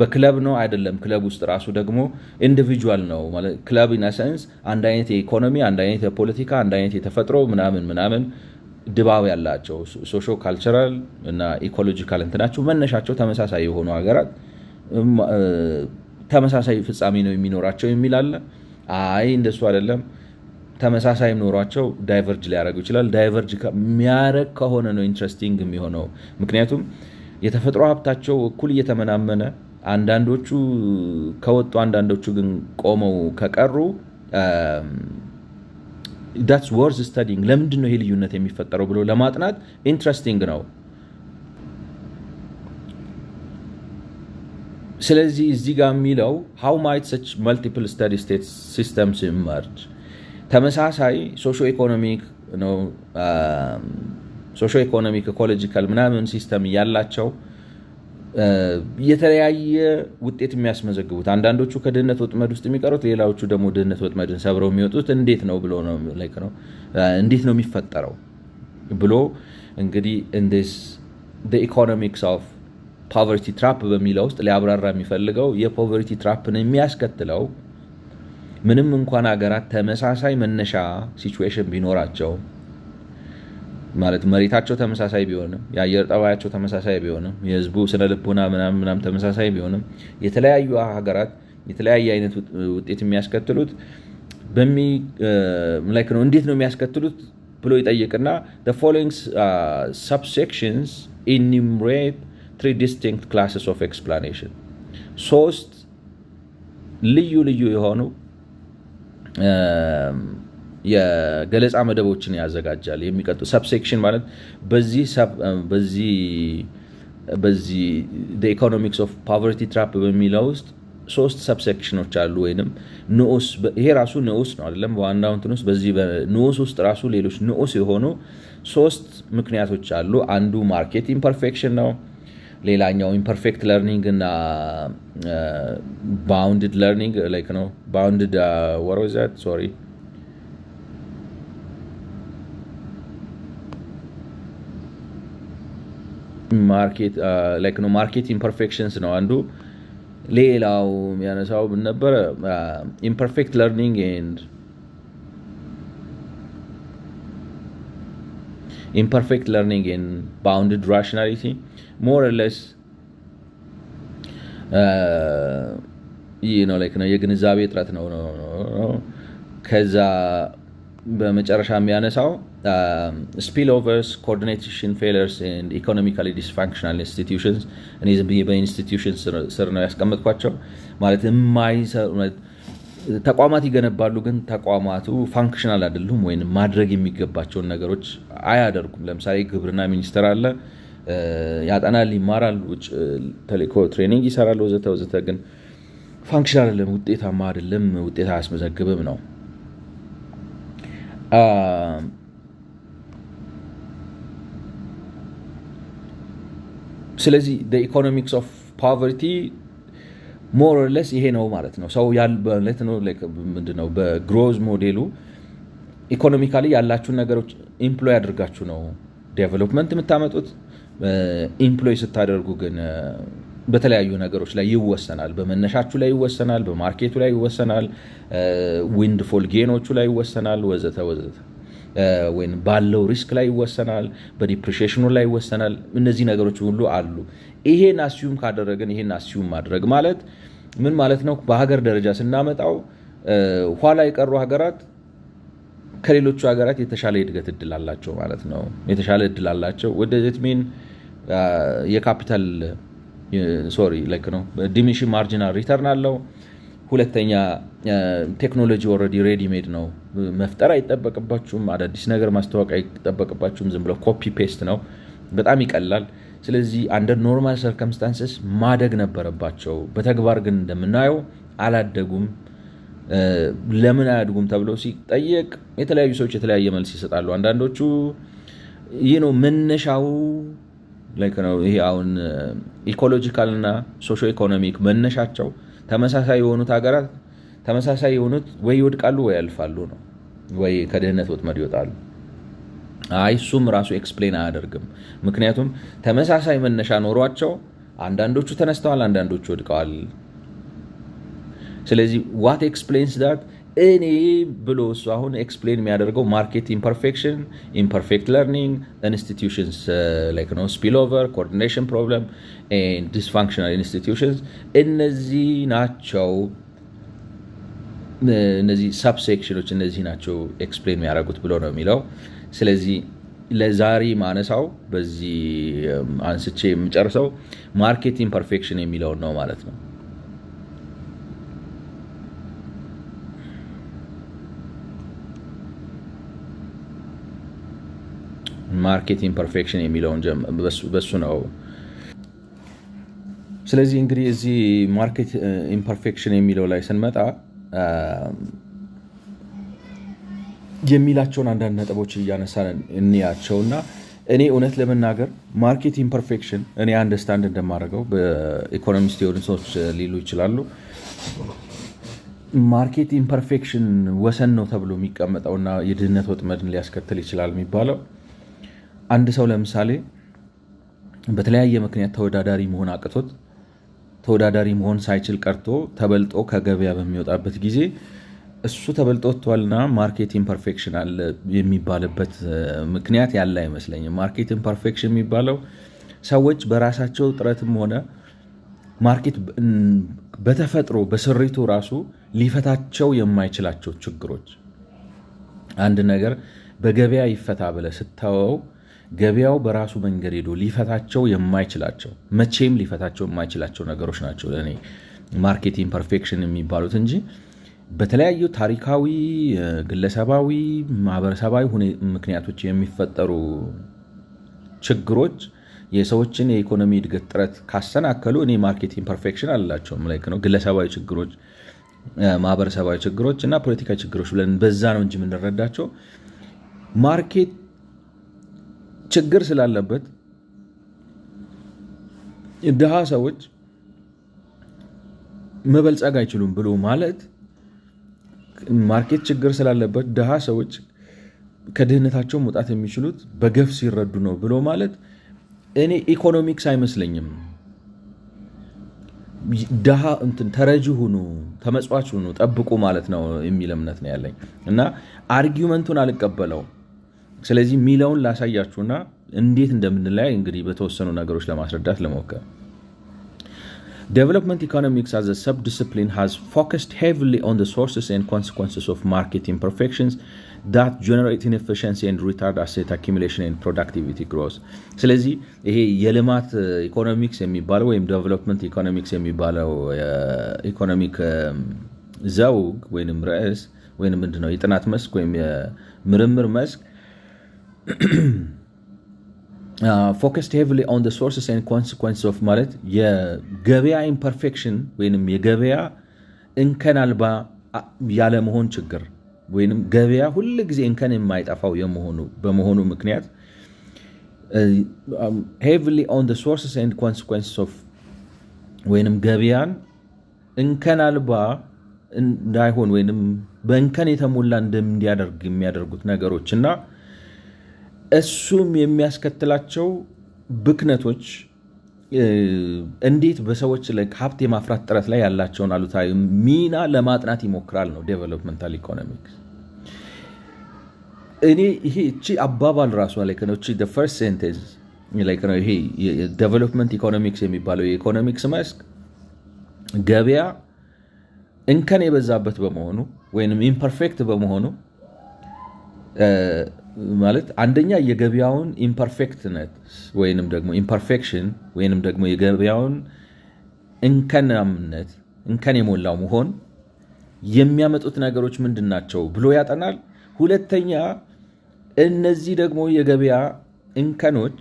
በክለብ ነው አይደለም፣ ክለብ ውስጥ ራሱ ደግሞ ኢንዲቪጁዋል ነው ማለት ክለብ ኢን ሰንስ አንድ አይነት የኢኮኖሚ አንድ አይነት የፖለቲካ አንድ አይነት የተፈጥሮ ምናምን ድባብ ያላቸው ሶሾ ካልቸራል እና ኢኮሎጂካል እንትናቸው መነሻቸው ተመሳሳይ የሆኑ ሀገራት ተመሳሳይ ፍጻሜ ነው የሚኖራቸው የሚል አለ። አይ እንደሱ አይደለም፣ ተመሳሳይም ኖሯቸው ዳይቨርጅ ሊያደርጉ ይችላል። ዳይቨርጅ የሚያደርግ ከሆነ ነው ኢንትረስቲንግ የሚሆነው። ምክንያቱም የተፈጥሮ ሀብታቸው እኩል እየተመናመነ አንዳንዶቹ ከወጡ አንዳንዶቹ ግን ቆመው ከቀሩ that's worth studying ለምንድን ነው ይሄ ልዩነት የሚፈጠረው ብሎ ለማጥናት ኢንትረስቲንግ ነው። ስለዚህ እዚህ ጋር የሚለው how might such multiple study state systems emerge ተመሳሳይ ሶሾ ኢኮኖሚክ ነው ሶሾ ኢኮኖሚክ ኢኮሎጂካል ምናምን ሲስተም ያላቸው የተለያየ ውጤት የሚያስመዘግቡት አንዳንዶቹ ከድህነት ወጥመድ ውስጥ የሚቀሩት ሌላዎቹ ደግሞ ድህነት ወጥመድን ሰብረው የሚወጡት እንዴት ነው ብሎ ነው ላይክ ነው እንዴት ነው የሚፈጠረው ብሎ እንግዲህ in this the economics of poverty trap በሚለው ውስጥ ሊያብራራ የሚፈልገው የፖቨርቲ ትራፕን የሚያስከትለው ምንም እንኳን ሀገራት ተመሳሳይ መነሻ ሲቹዌሽን ቢኖራቸው ማለት መሬታቸው ተመሳሳይ ቢሆንም የአየር ጠባያቸው ተመሳሳይ ቢሆንም የህዝቡ ስነ ልቦና ምናምን ተመሳሳይ ቢሆንም የተለያዩ ሀገራት የተለያየ አይነት ውጤት የሚያስከትሉት ላይክ ነው እንዴት ነው የሚያስከትሉት ብሎ ይጠይቅና the following subsections enumerate three distinct classes of explanation ሶስት ልዩ የሆኑ የገለጻ መደቦችን ያዘጋጃል የሚቀጡ ሰብሴክሽን ማለት በዚህ the economics of poverty trap በሚለው ውስጥ ሶስት ሰብሴክሽኖች አሉ ወይንም ንዑስ ይሄ ራሱ ንዑስ ነው አይደለም በዋናው እንትን ውስጥ በዚህ ንዑስ ውስጥ ራሱ ሌሎች ንዑስ የሆኑ ሶስት ምክንያቶች አሉ አንዱ ማርኬት ኢምፐርፌክሽን ነው ሌላኛው ኢምፐርፌክት ለርኒንግ እና ባውንድድ ለርኒንግ ላይክ ነው ባውንድድ what was that sorry ማርኬት ላይክ ነው ማርኬት ኢምፐርፌክሽንስ ነው አንዱ ሌላው የሚያነሳው ምን ነበር ኢምፐርፌክት ለርኒንግ ኤንድ imperfect learning and bounded rationality more or less like ነው የግንዛቤ እጥረት ነው ከዛ በመጨረሻ የሚያነሳው spillovers coordination failures and economically dysfunctional institutions እኔ ዝም ብዬ በኢንስቲትዩሽንስ ስር ነው ያስቀመጥኳቸው ማለት ተቋማት ይገነባሉ ግን ተቋማቱ ፋንክሽናል አይደሉም ወይንም ማድረግ የሚገባቸውን ነገሮች አያደርጉም ለምሳሌ ግብርና ሚኒስተር አለ ያጠናል ይማራል ውጭ ቴሌኮ ትሬኒንግ ይሰራል ወዘተ ግን ፋንክሽናል አይደለም ውጤታማ አይደለም ውጤት አያስመዘግብም ነው ስለዚህ the economics of poverty more or less ይሄ ነው ማለት ነው ሰው ያልበለት ነው ምንድነው በግሮዝ ሞዴሉ ኢኮኖሚካሊ ያላችሁን ነገሮች ኢምፕሎይ አድርጋችሁ ነው ዴቨሎፕመንት የምታመጡት ኢምፕሎይ ስታደርጉ ግን በተለያዩ ነገሮች ላይ ይወሰናል በመነሻችሁ ላይ ይወሰናል በማርኬቱ ላይ ይወሰናል ዊንድ ፎል ጌኖቹ ላይ ይወሰናል ወዘተ ወይን ባለው ሪስክ ላይ ይወሰናል በዲፕሪሺየሽኑ ላይ ይወሰናል እነዚህ ነገሮች ሁሉ አሉ ይሄን አስዩም ካደረገን ይሄን አስዩም ማድረግ ማለት ምን ማለት ነው በሀገር ደረጃ ስናመጣው ኋላ የቀሩ ሀገራት ከሌሎቹ ሀገራት የተሻለ እድገት እድል አላቸው ማለት ነው የተሻለ እድል አላቸው ወደዚህ ምን የካፒታል ላይክ ነው ዲሚኒሽንግ ማርጂናል ሪተርን አለው ሁለተኛ ቴክኖሎጂ ኦልሬዲ ሬዲ ሜድ ነው መፍጠር አይጠበቅባችሁም አዳዲስ ነገር ማስተዋወቅ አይጠበቅባችሁም ዝም ብሎ ኮፒ ፔስት ነው በጣም ይቀላል ስለዚህ አንደር ኖርማል ሰርከምስታንስስ ማደግ ነበረባቸው በተግባር ግን እንደምናየው አላደጉም ለምን አያድጉም ተብሎ ሲጠየቅ የተለያዩ ሰዎች የተለያየ መልስ ይሰጣሉ አንዳንዶቹ መነሻው ላይክ ነው ይሄ አሁን ኢኮሎጂካል እና ሶሾ ኢኮኖሚክ መነሻቸው ተመሳሳይ የሆኑት ሀገራት ተመሳሳይ የሆኑት ወይ ይወድቃሉ ወይ ያልፋሉ ነው ወይ ከድህነት ወጥመድ ይወጣሉ እሱም ራሱ ኤክስፕሌን አያደርግም ምክንያቱም ተመሳሳይ መነሻ ኖሯቸው አንዳንዶቹ ተነስተዋል አንዳንዶቹ ወድቀዋል ስለዚህ what explains that እኔ ብሎ እሱ አሁን ኤክስፕሌን የሚያደርገው ማርኬት ኢምፐርፌክሽን ኢምፐርፌክት ለርኒንግ ኢንስቲትዩሽንስ ላይክ ነው ስፒልኦቨር ኮኦርዲኔሽን ፕሮብለም ኤንድ ዲስፋንክሽናል ኢንስቲትዩሽንስ እነዚህ ናቸው እነዚህ ሰብሴክሽኖች እነዚህ ናቸው ኤክስፕሌን የሚያደርጉት ብሎ ነው የሚለው ስለዚህ ለዛሬ ማነሳው በዚህ አንስቼ የምጨርሰው ማርኬት ኢምፐርፌክሽን የሚለው ነው ማለት ነው ማርኬት ኢምፐርፌክሽን የሚለውን በሱ ነው። ስለዚህ እንግዲህ እዚህ ማርኬት ኢምፐርፌክሽን የሚለው ላይ ስንመጣ የሚላቸውን አንዳንድ ነጥቦች እያነሳን እንያቸውና እኔ እውነት ለመናገር ማርኬት ኢምፐርፌክሽን እኔ አንደርስታንድ እንደማደርገው በኢኮኖሚስት የሆኑ ሰዎች ሊሉ ይችላሉ። ማርኬት ኢምፐርፌክሽን ወሰን ነው ተብሎ የሚቀመጠውና የድህነት ወጥመድን ሊያስከትል ይችላል የሚባለው አንድ ሰው ለምሳሌ በተለያየ ምክንያት ተወዳዳሪ መሆን አቅቶት ተወዳዳሪ መሆን ሳይችል ቀርቶ ተበልጦ ከገበያ በሚወጣበት ጊዜ እሱ ተበልጦ ወጥቷልና ማርኬት ኢምፐርፌክሽን አለ የሚባልበት ምክንያት ያለ አይመስለኝም። ማርኬት ኢምፐርፌክሽን የሚባለው ሰዎች በራሳቸው ጥረትም ሆነ ማርኬት በተፈጥሮ በስሪቱ ራሱ ሊፈታቸው የማይችላቸው ችግሮች አንድ ነገር በገበያ ይፈታ ብለህ ስታወው ገበያው በራሱ መንገድ ሄዶ ሊፈታቸው የማይችላቸው መቼም ሊፈታቸው የማይችላቸው ነገሮች ናቸው ለእኔ ማርኬት ኢምፐርፌክሽን የሚባሉት እንጂ በተለያዩ ታሪካዊ፣ ግለሰባዊ፣ ማህበረሰባዊ ምክንያቶች የሚፈጠሩ ችግሮች የሰዎችን የኢኮኖሚ እድገት ጥረት ካሰናከሉ እኔ ማርኬት ኢምፐርፌክሽን አላቸውም። ላይክ ነው ግለሰባዊ ችግሮች፣ ማህበረሰባዊ ችግሮች እና ፖለቲካዊ ችግሮች ብለን በዛ ነው እንጂ የምንረዳቸው ማርኬት ችግር ስላለበት ድሃ ሰዎች መበልጸግ አይችሉም ብሎ ማለት ማርኬት ችግር ስላለበት ድሃ ሰዎች ከድህነታቸው መውጣት የሚችሉት በገፍ ሲረዱ ነው ብሎ ማለት እኔ ኢኮኖሚክስ አይመስለኝም። ድሃ ተረጂ ሁኑ፣ ተመጽዋች ሁኑ፣ ጠብቁ ማለት ነው የሚል እምነት ነው ያለኝ እና አርጊውመንቱን አልቀበለው። ስለዚህ ሚለውን ላሳያችሁና እንዴት እንደምንለያይ እንግዲህ በተወሰኑ ነገሮች ለማስረዳት ለሞከር። Development economics as a sub-discipline has focused heavily on the sources and consequences of market imperfections that generate inefficiency and retard asset accumulation and productivity growth. ስለዚህ ይሄ የልማት ኢኮኖሚክስ የሚባለው ወይም ዴቨሎፕመንት ኢኮኖሚክስ የሚባለው ኢኮኖሚክ ዘውግ ወይንም ርዕስ ወይንም ምንድነው የጥናት መስክ ወይም የምርምር መስክ focused heavily on the sources and consequences of ማለት የገበያ ኢምፐርፌክሽን ወይንም የገበያ እንከን አልባ ያለመሆን ችግር ወይንም ገበያ ሁሉ ጊዜ እንከን የማይጠፋው በመሆኑ ምክንያት heavily on the sources and consequences of ወይንም ገበያን እንከን አልባ እንዳይሆን ወይንም በእንከን የተሞላ እንዲያደርግ የሚያደርጉት ነገሮችና እሱም የሚያስከትላቸው ብክነቶች እንዴት በሰዎች ላይ ሀብት የማፍራት ጥረት ላይ ያላቸውን አሉታዊ ሚና ለማጥናት ይሞክራል ነው ዴቨሎፕመንታል ኢኮኖሚክስ። እኔ ይሄ እቺ አባባል ራሷ ላይ ነው እቺ the first sentence ላይ ነው ይሄ ዴቨሎፕመንት ኢኮኖሚክስ የሚባለው የኢኮኖሚክስ መስክ ገበያ እንከን የበዛበት በመሆኑ ወይንም ኢምፐርፌክት በመሆኑ ማለት አንደኛ የገበያውን ኢምፐርፌክትነት ወይንም ደግሞ ኢምፐርፌክሽን ወይንም ደግሞ የገበያውን እንከናምነት እንከን የሞላው መሆን የሚያመጡት ነገሮች ምንድናቸው ብሎ ያጠናል። ሁለተኛ እነዚህ ደግሞ የገበያ እንከኖች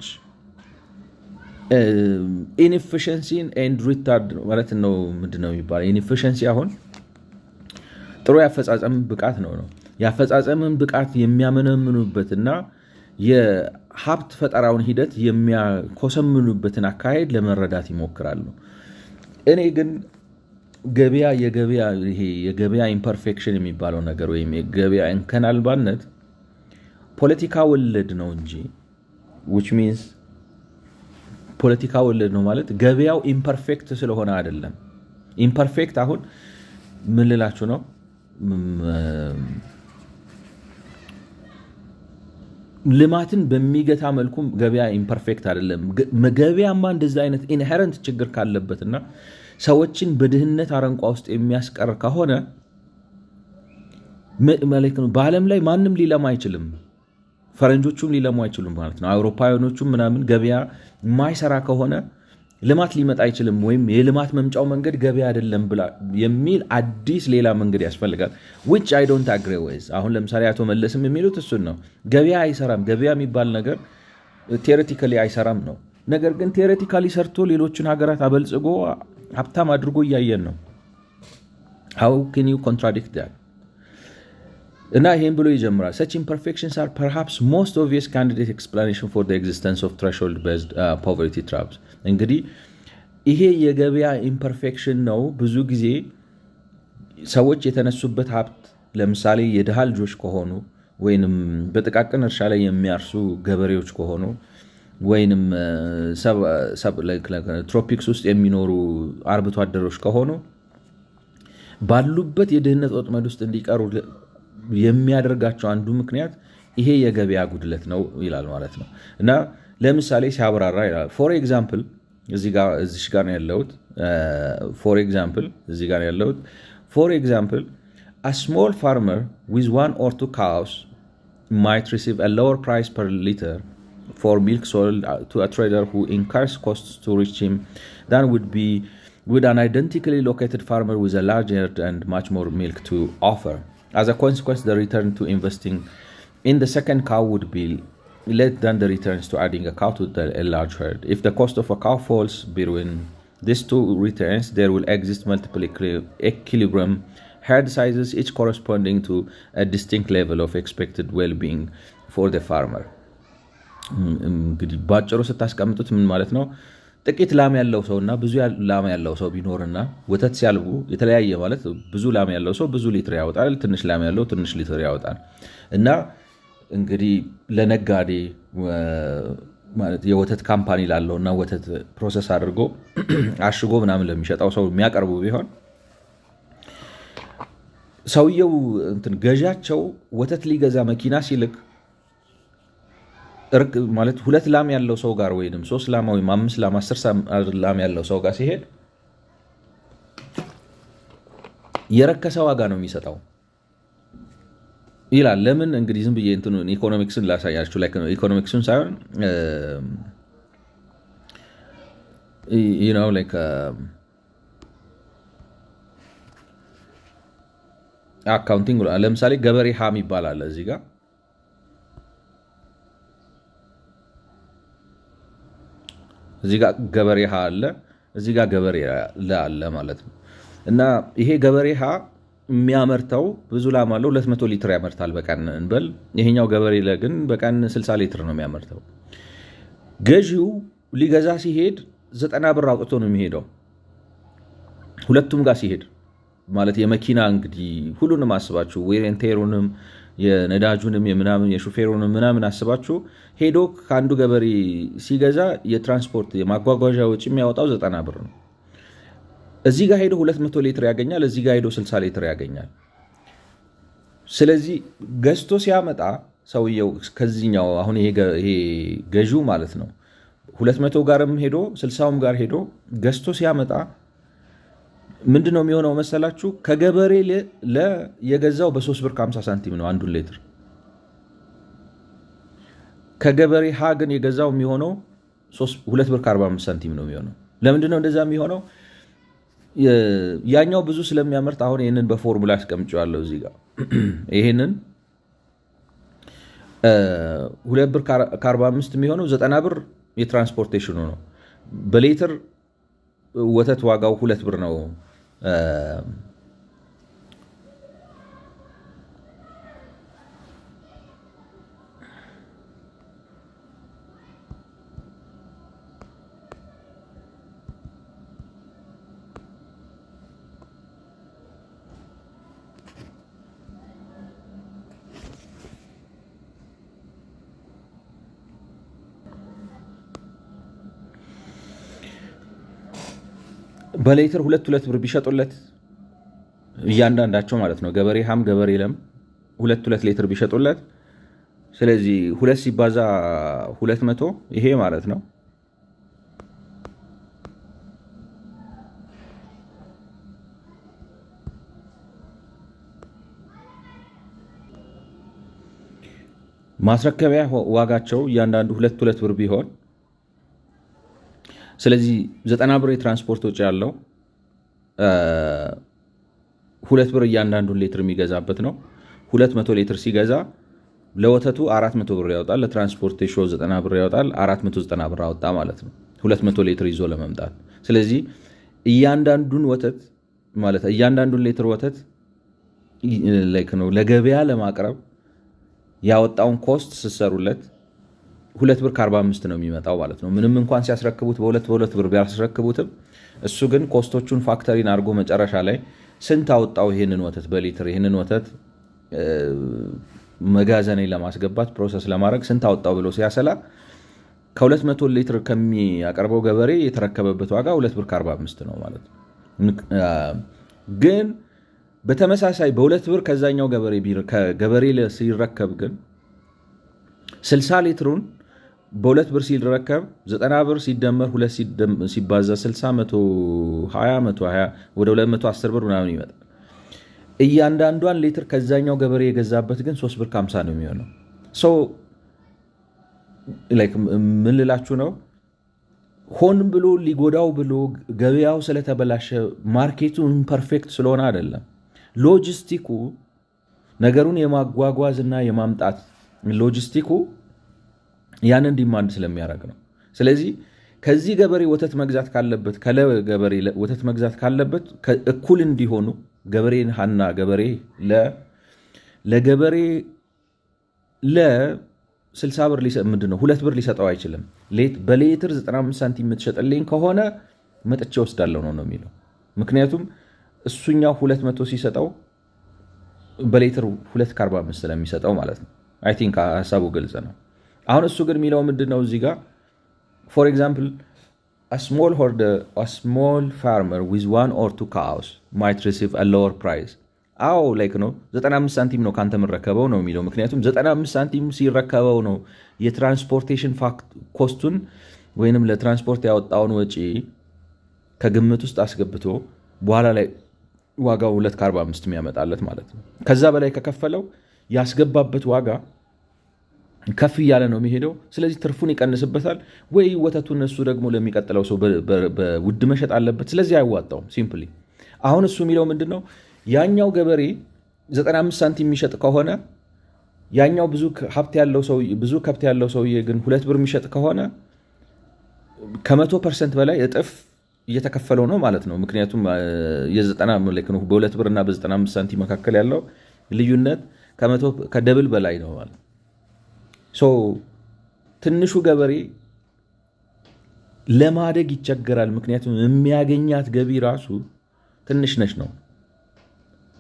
ኢንኤፊሺየንሲን ኤንድ ሪታርድ ማለት ነው። ምንድነው የሚባለው ኢንኤፊሺየንሲ? አሁን ጥሩ ያፈጻጸም ብቃት ነው ያፈጻጸምን ብቃት የሚያመነምኑበትና የሀብት ፈጠራውን ሂደት የሚያኮሰምኑበትን አካሄድ ለመረዳት ይሞክራሉ። እኔ ግን የገበያ ኢምፐርፌክሽን የሚባለው ነገር ወይም የገበያ እንከን አልባነት ፖለቲካ ወለድ ነው እንጂ which means ፖለቲካ ወለድ ነው ማለት ገበያው ኢምፐርፌክት ስለሆነ አይደለም። ኢምፐርፌክት አሁን ምን ልላችሁ ነው? ልማትን በሚገታ መልኩ ገበያ ኢምፐርፌክት አይደለም። ገበያማ እንደዛ አይነት ኢንሄረንት ችግር ካለበትና ሰዎችን በድህነት አረንቋ ውስጥ የሚያስቀር ከሆነ ማለት ነው በዓለም ላይ ማንም ሊለማ አይችልም። ፈረንጆቹም ሊለሙ አይችሉም ማለት ነው። አውሮፓውያኖቹም ምናምን ገበያ የማይሰራ ከሆነ ልማት ሊመጣ አይችልም። ወይም የልማት መምጫው መንገድ ገበያ አይደለም ብላ የሚል አዲስ ሌላ መንገድ ያስፈልጋል which I don't agree with። አሁን ለምሳሌ አቶ መለስም የሚሉት እሱን ነው። ገበያ አይሰራም። ገበያ የሚባል ነገር ቴዎሬቲካሊ አይሰራም ነው። ነገር ግን ቴዎሬቲካሊ ሰርቶ ሌሎችን ሀገራት አበልጽጎ ሀብታም አድርጎ እያየን ነው። how can you contradict that? እና ይሄን ብሎ ይጀምራል። such imperfections are perhaps most obvious candidate explanation for the existence of threshold based poverty traps። እንግዲህ ይሄ የገበያ ኢምፐርፌክሽን ነው። ብዙ ጊዜ ሰዎች የተነሱበት ሀብት ለምሳሌ የድሃ ልጆች ከሆኑ ወይንም በጥቃቅን እርሻ ላይ የሚያርሱ ገበሬዎች ከሆኑ ወይንም ትሮፒክስ ውስጥ የሚኖሩ አርብቶ አደሮች ከሆኑ ባሉበት የድህነት ወጥመድ ውስጥ እንዲቀሩ የሚያደርጋቸው አንዱ ምክንያት ይሄ የገበያ ጉድለት ነው ይላል ማለት ነው። እና ለምሳሌ ሲያብራራ ይላል ፎር ኤግዛምፕል እዚህ ጋር ነው ያለሁት። ፎር ኤግዛምፕል a small farmer with 1 or 2 cows might receive a lower price per liter for milk sold to a trader who incurs costs to reach him than would an identically located farmer with a large herd and much more milk to offer. As a consequence, the return to investing in the second cow would be less than the returns to adding a cow to a large herd. If the cost of a cow falls between these two returns, there will exist multiple equilibrium herd sizes, each corresponding to a distinct level of expected well-being for the farmer. እንግዲህ ባጭሩ ስታስቀምጡት ምን ማለት ነው? ጥቂት ላም ያለው ሰውና ብዙ ላም ያለው ሰው ቢኖርና ወተት ሲያልቡ የተለያየ ማለት ብዙ ላም ያለው ሰው ብዙ ሊትር ያወጣል፣ ትንሽ ላም ያለው ትንሽ ሊትር ያወጣል። እና እንግዲህ ለነጋዴ ማለት የወተት ካምፓኒ ላለውና ወተት ፕሮሰስ አድርጎ አሽጎ ምናምን ለሚሸጣው ሰው የሚያቀርቡ ቢሆን ሰውየው ገዣቸው ወተት ሊገዛ መኪና ሲልክ ማለት 2 ላም ያለው ሰው ጋር ወይንም 3 ላም ወይም 5 ላም 10 ላም ያለው ሰው ጋር ሲሄድ የረከሰ ዋጋ ነው የሚሰጠው ይላል። ለምን እንግዲህ ዝም ብዬ ኢኮኖሚክስን ላሳያችሁ ላይ ኢኮኖሚክስን ሳይሆን like አካውንቲንግ ለምሳሌ ገበሬ ሃም ይባላል። እዚህ ጋር ገበሬ ሃ አለ፣ እዚህ ጋር ገበሬ ለ አለ ማለት ነው። እና ይሄ ገበሬ ሃ የሚያመርተው ብዙ ላም አለው 200 ሊትር ያመርታል በቀን እንበል። ይሄኛው ገበሬ ለ ግን በቀን 60 ሊትር ነው የሚያመርተው። ገዢው ሊገዛ ሲሄድ 90 ብር አውጥቶ ነው የሚሄደው። ሁለቱም ጋር ሲሄድ ማለት የመኪና እንግዲህ ሁሉንም አስባችሁ ዌሬንቴሩንም የነዳጁንም የምናምን የሹፌሩንም ምናምን አስባችሁ ሄዶ ከአንዱ ገበሬ ሲገዛ የትራንስፖርት የማጓጓዣ ወጪ የሚያወጣው 90 ብር ነው። እዚህ ጋር ሄዶ 200 ሊትር ያገኛል፣ እዚህ ጋር ሄዶ 60 ሊትር ያገኛል። ስለዚህ ገዝቶ ሲያመጣ ሰውየው ከዚህኛው አሁን ይሄ ገዢው ማለት ነው 200 ጋርም ሄዶ 60ም ጋር ሄዶ ገዝቶ ሲያመጣ ምንድነው የሚሆነው መሰላችሁ? ከገበሬ የገዛው በ3 ብር ከ50 ሳንቲም ነው አንዱን ሊትር። ከገበሬ ሃ ግን የገዛው የሚሆነው 2 ብር ከ45 ሳንቲም ነው የሚሆነው። ለምንድነው እንደዛ የሚሆነው? ያኛው ብዙ ስለሚያመርት አሁን ይሄንን በፎርሙላ አስቀምጬዋለሁ እዚህ ጋር። ይሄንን 2 ብር ከ45 የሚሆነው 90 ብር የትራንስፖርቴሽኑ ነው። በሊትር ወተት ዋጋው 2 ብር ነው። በሌትር 2 ብር ቢሸጡለት እያንዳንዳቸው ማለት ነው ገበሬ ሃም ገበሬ ለም 2 ሊትር ቢሸጡለት፣ ስለዚህ 2 ሲባዛ 200 ይሄ ማለት ነው ማስረከቢያ ዋጋቸው እያንዳንዱ 2 ብር ቢሆን፣ ስለዚህ 90 ብር የትራንስፖርት ወጪ ያለው 2 ብር እያንዳንዱን ሊትር የሚገዛበት ነው። 200 ሊትር ሲገዛ ለወተቱ 400 ብር ያወጣል፣ ለትራንስፖርቴሽን 90 ብር ያወጣል። 490 ብር አወጣ ማለት ነው 200 ሊትር ይዞ ለመምጣት። ስለዚህ እያንዳንዱን ሊትር ወተት ነው ለገበያ ለማቅረብ ያወጣውን ኮስት ስሰሩለት 2 ብር ከ45 ነው የሚመጣው ማለት ነው። ምንም እንኳን ሲያስረክቡት በ2 ብር ቢያስረክቡትም እሱ ግን ኮስቶቹን ፋክተሪን አድርጎ መጨረሻ ላይ ስንት አወጣው ይህንን ወተት በሊትር ይህንን ወተት መጋዘኔ ለማስገባት ፕሮሰስ ለማድረግ ስንት አወጣው ብሎ ሲያሰላ ከ200 ሊትር ከሚያቀርበው ገበሬ የተረከበበት ዋጋ 2 ብር ከ45 ነው ማለት ነው። ግን በተመሳሳይ በ2 ብር ከዛኛው ገበሬ ሲረከብ ግን 60 ሊትሩን በ2 ብር ሲረከብ 90 ብር ሲደመር 2 ሲባዛ 60 120 ወደ 210 ብር ምናምን ይመጣል። እያንዳንዷን ሊትር ከዛኛው ገበሬ የገዛበት ግን 3 ብር ከ50 ነው የሚሆነው። ምን ልላችሁ ነው? ሆን ብሎ ሊጎዳው ብሎ ገበያው ስለተበላሸ ማርኬቱ ኢምፐርፌክት ስለሆነ አይደለም። ሎጂስቲኩ ነገሩን የማጓጓዝ እና የማምጣት ሎጂስቲኩ ያንን ዲማንድ ስለሚያደርግ ነው። ስለዚህ ከዚህ ገበሬ ወተት መግዛት ካለበት ገበሬ ወተት መግዛት ካለበት እኩል እንዲሆኑ ገበሬና ገበሬ ለገበሬ ለ60 ብር ምንድነው 2 ብር ሊሰጠው አይችልም። በሌትር 95 ሳንቲም የምትሸጥልኝ ከሆነ መጥቼ ወስዳለሁ ነው የሚለው። ምክንያቱም እሱኛው 200 ሲሰጠው በሌትር 2.45 ስለሚሰጠው ማለት ነው። አይ ቲንክ ሀሳቡ ግልጽ ነው። አሁን እሱ ግን የሚለው ምንድነው እዚህ ጋር ፎር ኤግዛምፕል a small farmer with 1 or 2 cows might receive a lower price። አዎ ላይክ ነው 95 ሳንቲም ነው ካንተ የምረከበው ነው የሚለው። ምክንያቱም 95 ሳንቲም ሲረከበው ነው የትራንስፖርቴሽን ኮስቱን ወይንም ለትራንስፖርት ያወጣውን ወጪ ከግምት ውስጥ አስገብቶ በኋላ ላይ ዋጋው 2.45 የሚያመጣለት ማለት ነው። ከዛ በላይ ከከፈለው ያስገባበት ዋጋ ከፍ እያለ ነው የሚሄደው። ስለዚህ ትርፉን ይቀንስበታል ወይ ወተቱን እሱ ደግሞ ለሚቀጥለው ሰው በውድ መሸጥ አለበት። ስለዚህ አይዋጣውም ሲምፕሊ። አሁን እሱ የሚለው ምንድነው ያኛው ገበሬ 95 ሳንቲም የሚሸጥ ከሆነ ያኛው ብዙ ከብት ያለው ሰውዬ ግን 2 ብር የሚሸጥ ከሆነ ከ100% በላይ እጥፍ እየተከፈለው ነው ማለት ነው። ምክንያቱም በ2 ብር እና በ95 ሳንቲም መካከል ያለው ልዩነት ከደብል በላይ ነው ማለት። ትንሹ ገበሬ ለማደግ ይቸገራል። ምክንያቱም የሚያገኛት ገቢ ራሱ ትንሽ ነች ነው።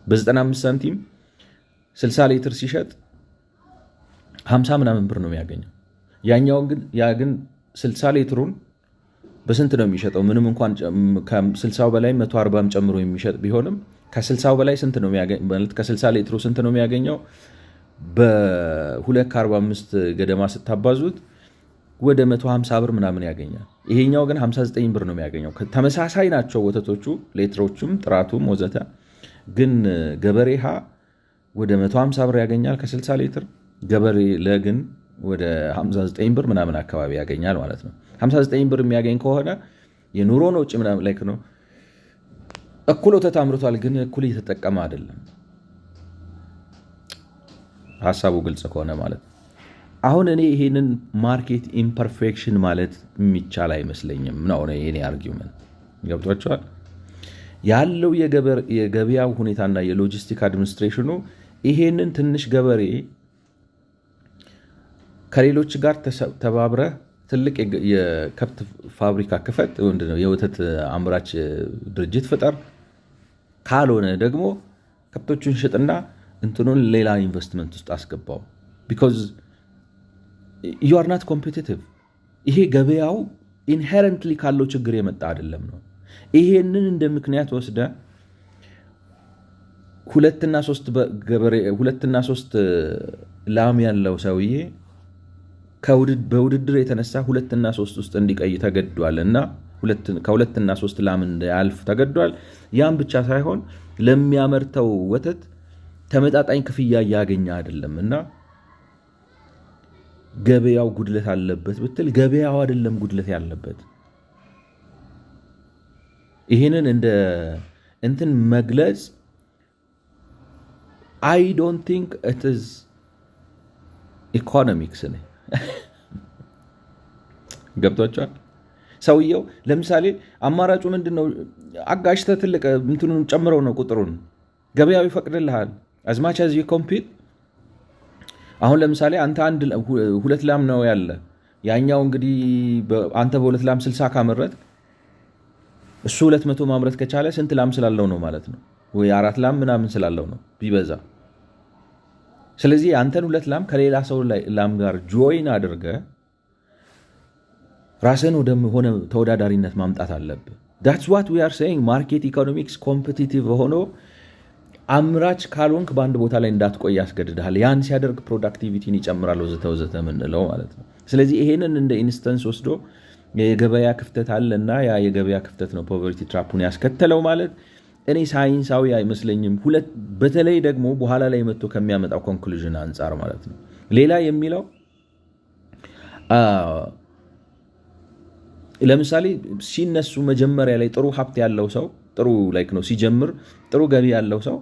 በ95 ሳንቲም 60 ሊትር ሲሸጥ 50 ምናምን ብር ነው የሚያገኘው። ያ ግን 60 ሊትሩን በስንት ነው የሚሸጠው? ምንም እንኳን ከ60 በላይ 140 ጨምሮ የሚሸጥ ቢሆንም ከ60 በላይ ስንት ነው የሚያገኘው? ከ60 ሊትሩ ስንት ነው የሚያገኘው? በ2.45 ገደማ ስታባዙት ወደ 150 ብር ምናምን ያገኛል። ይሄኛው ግን 59 ብር ነው የሚያገኘው። ተመሳሳይ ናቸው ወተቶቹ፣ ሌትሮቹም፣ ጥራቱም ወዘተ። ግን ገበሬ ወደ 150 ብር ያገኛል ከ60 ሊትር፣ ገበሬ ለግን ወደ 59 ብር ምናምን አካባቢ ያገኛል ማለት ነው። 59 ብር የሚያገኝ ከሆነ የኑሮን ወጪ ምናምን ላይክ ነው እኩል ወተት አምርቷል፣ ግን እኩል እየተጠቀመ አይደለም። ሀሳቡ ግልጽ ከሆነ ማለት አሁን እኔ ይሄንን ማርኬት ኢምፐርፌክሽን ማለት የሚቻል አይመስለኝም ነው የኔ አርጊውመንት። ገብቷቸዋል? ያለው የገበያው ሁኔታና የሎጂስቲክ አድሚኒስትሬሽኑ ይሄንን ትንሽ ገበሬ ከሌሎች ጋር ተባብረህ ትልቅ የከብት ፋብሪካ ክፈት፣ የወተት አምራች ድርጅት ፍጠር፣ ካልሆነ ደግሞ ከብቶቹን ሽጥና እንትኑን ሌላ ኢንቨስትመንት ውስጥ አስገባው። ቢኮዝ ዩ አር ናት ኮምፒቲቲቭ። ይሄ ገበያው ኢንሄረንትሊ ካለው ችግር የመጣ አይደለም ነው። ይሄንን እንደ ምክንያት ወስደ 2 እና 3 ላም ያለው ሰውዬ በውድድር የተነሳ 2 እና 3 ውስጥ እንዲቀይ ተገዷል እና ከ2 እና 3 ላም እንዳያልፍ ተገዷል። ያም ብቻ ሳይሆን ለሚያመርተው ወተት ተመጣጣኝ ክፍያ እያገኘ አይደለም እና ገበያው ጉድለት አለበት ብትል ገበያው አይደለም ጉድለት ያለበት። ይሄንን እንደ እንትን መግለጽ I don't think it is ኢኮኖሚክስ ነኝ። ገብቷቸዋል። ሰውየው ለምሳሌ አማራጩ ምንድነው? አጋጭተህ ትልቅ እንትኑን ጨምረው ነው ቁጥሩን ገበያው ይፈቅድልሃል። አዝማች አዝ ኮምፒት። አሁን ለምሳሌ አንተ ሁለት ላም ነው ያለ፣ ያኛው እንግዲህ አንተ በሁለት ላም 60 ካመረት እሱ 200 ማምረት ከቻለ ስንት ላም ስላለው ነው ማለት ነው? ወይ 4 ላም ምናምን ስላለው ነው ቢበዛ። ስለዚህ አንተን 2 ላም ከሌላ ሰው ላም ጋር ጆይን አድርገ ራስን ወደ ሆነ ተወዳዳሪነት ማምጣት አለብህ። that's what we are saying ማርኬት ኢኮኖሚክስ ኮምፒቲቲቭ ሆኖ አምራች ካልሆንክ በአንድ ቦታ ላይ እንዳትቆይ ያስገድድሃል። ያን ሲያደርግ ፕሮዳክቲቪቲን ይጨምራል ወዘተ ወዘተ የምንለው ማለት ነው። ስለዚህ ይሄንን እንደ ኢንስተንስ ወስዶ የገበያ ክፍተት አለና ያ የገበያ ክፍተት ነው ፖቨርቲ ትራፑን ያስከተለው ማለት እኔ ሳይንሳዊ አይመስለኝም። በተለይ ደግሞ በኋላ ላይ መጥቶ ከሚያመጣው ኮንክሉዥን አንጻር ማለት ነው። ሌላ የሚለው ለምሳሌ ሲነሱ መጀመሪያ ላይ ጥሩ ሀብት ያለው ሰው ጥሩ ላይክ ነው ሲጀምር ጥሩ ገቢ ያለው ሰው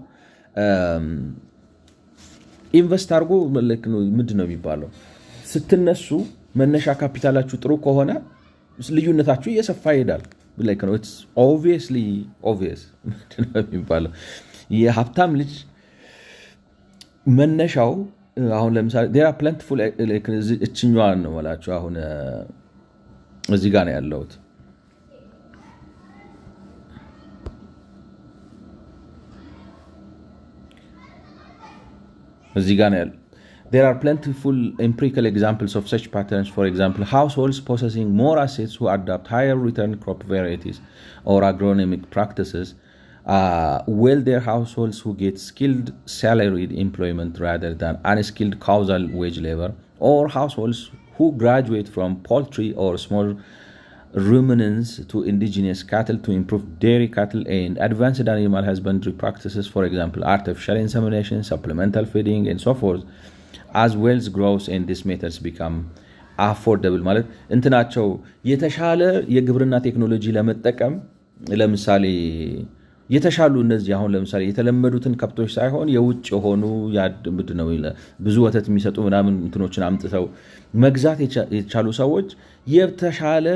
ኢንቨስት አድርጎ ምንድን ነው የሚባለው ስትነሱ መነሻ ካፒታላችሁ ጥሩ ከሆነ ልዩነታችሁ እየሰፋ ይሄዳል። ላይክ ነው ኢትስ ኦብቪየስሊ ኦብቪየስ ምንድን ነው የሚባለው የሀብታም ልጅ መነሻው አሁን ለምሳሌ there are plentiful እችኛዋን ነው ማለት አሁን እዚህ ጋር ነው ያለሁት እዚህ ጋር ነው ያለው There are plentiful empirical examples of such patterns. For example, households possessing more assets who adopt higher return crop varieties or agronomic practices, wealthier households who get skilled salaried employment rather than unskilled causal wage labor, or households who graduate from poultry or small ruminants to indigenous cattle to improve dairy cattle and advanced animal husbandry practices, for example, artificial insemination, supplemental feeding, and so forth. As wealth grows and these methods become affordable ማለት እንትናቸው የተሻለ የግብርና ቴክኖሎጂ ለመጠቀም ለምሳሌ የተሻሉ እነዚህ አሁን ለምሳሌ የተለመዱትን ከብቶች ሳይሆን የውጭ የሆኑ ምንድነው ብዙ ወተት የሚሰጡ ምናምን እንትኖችን አምጥተው መግዛት የቻሉ ሰዎች የተሻለ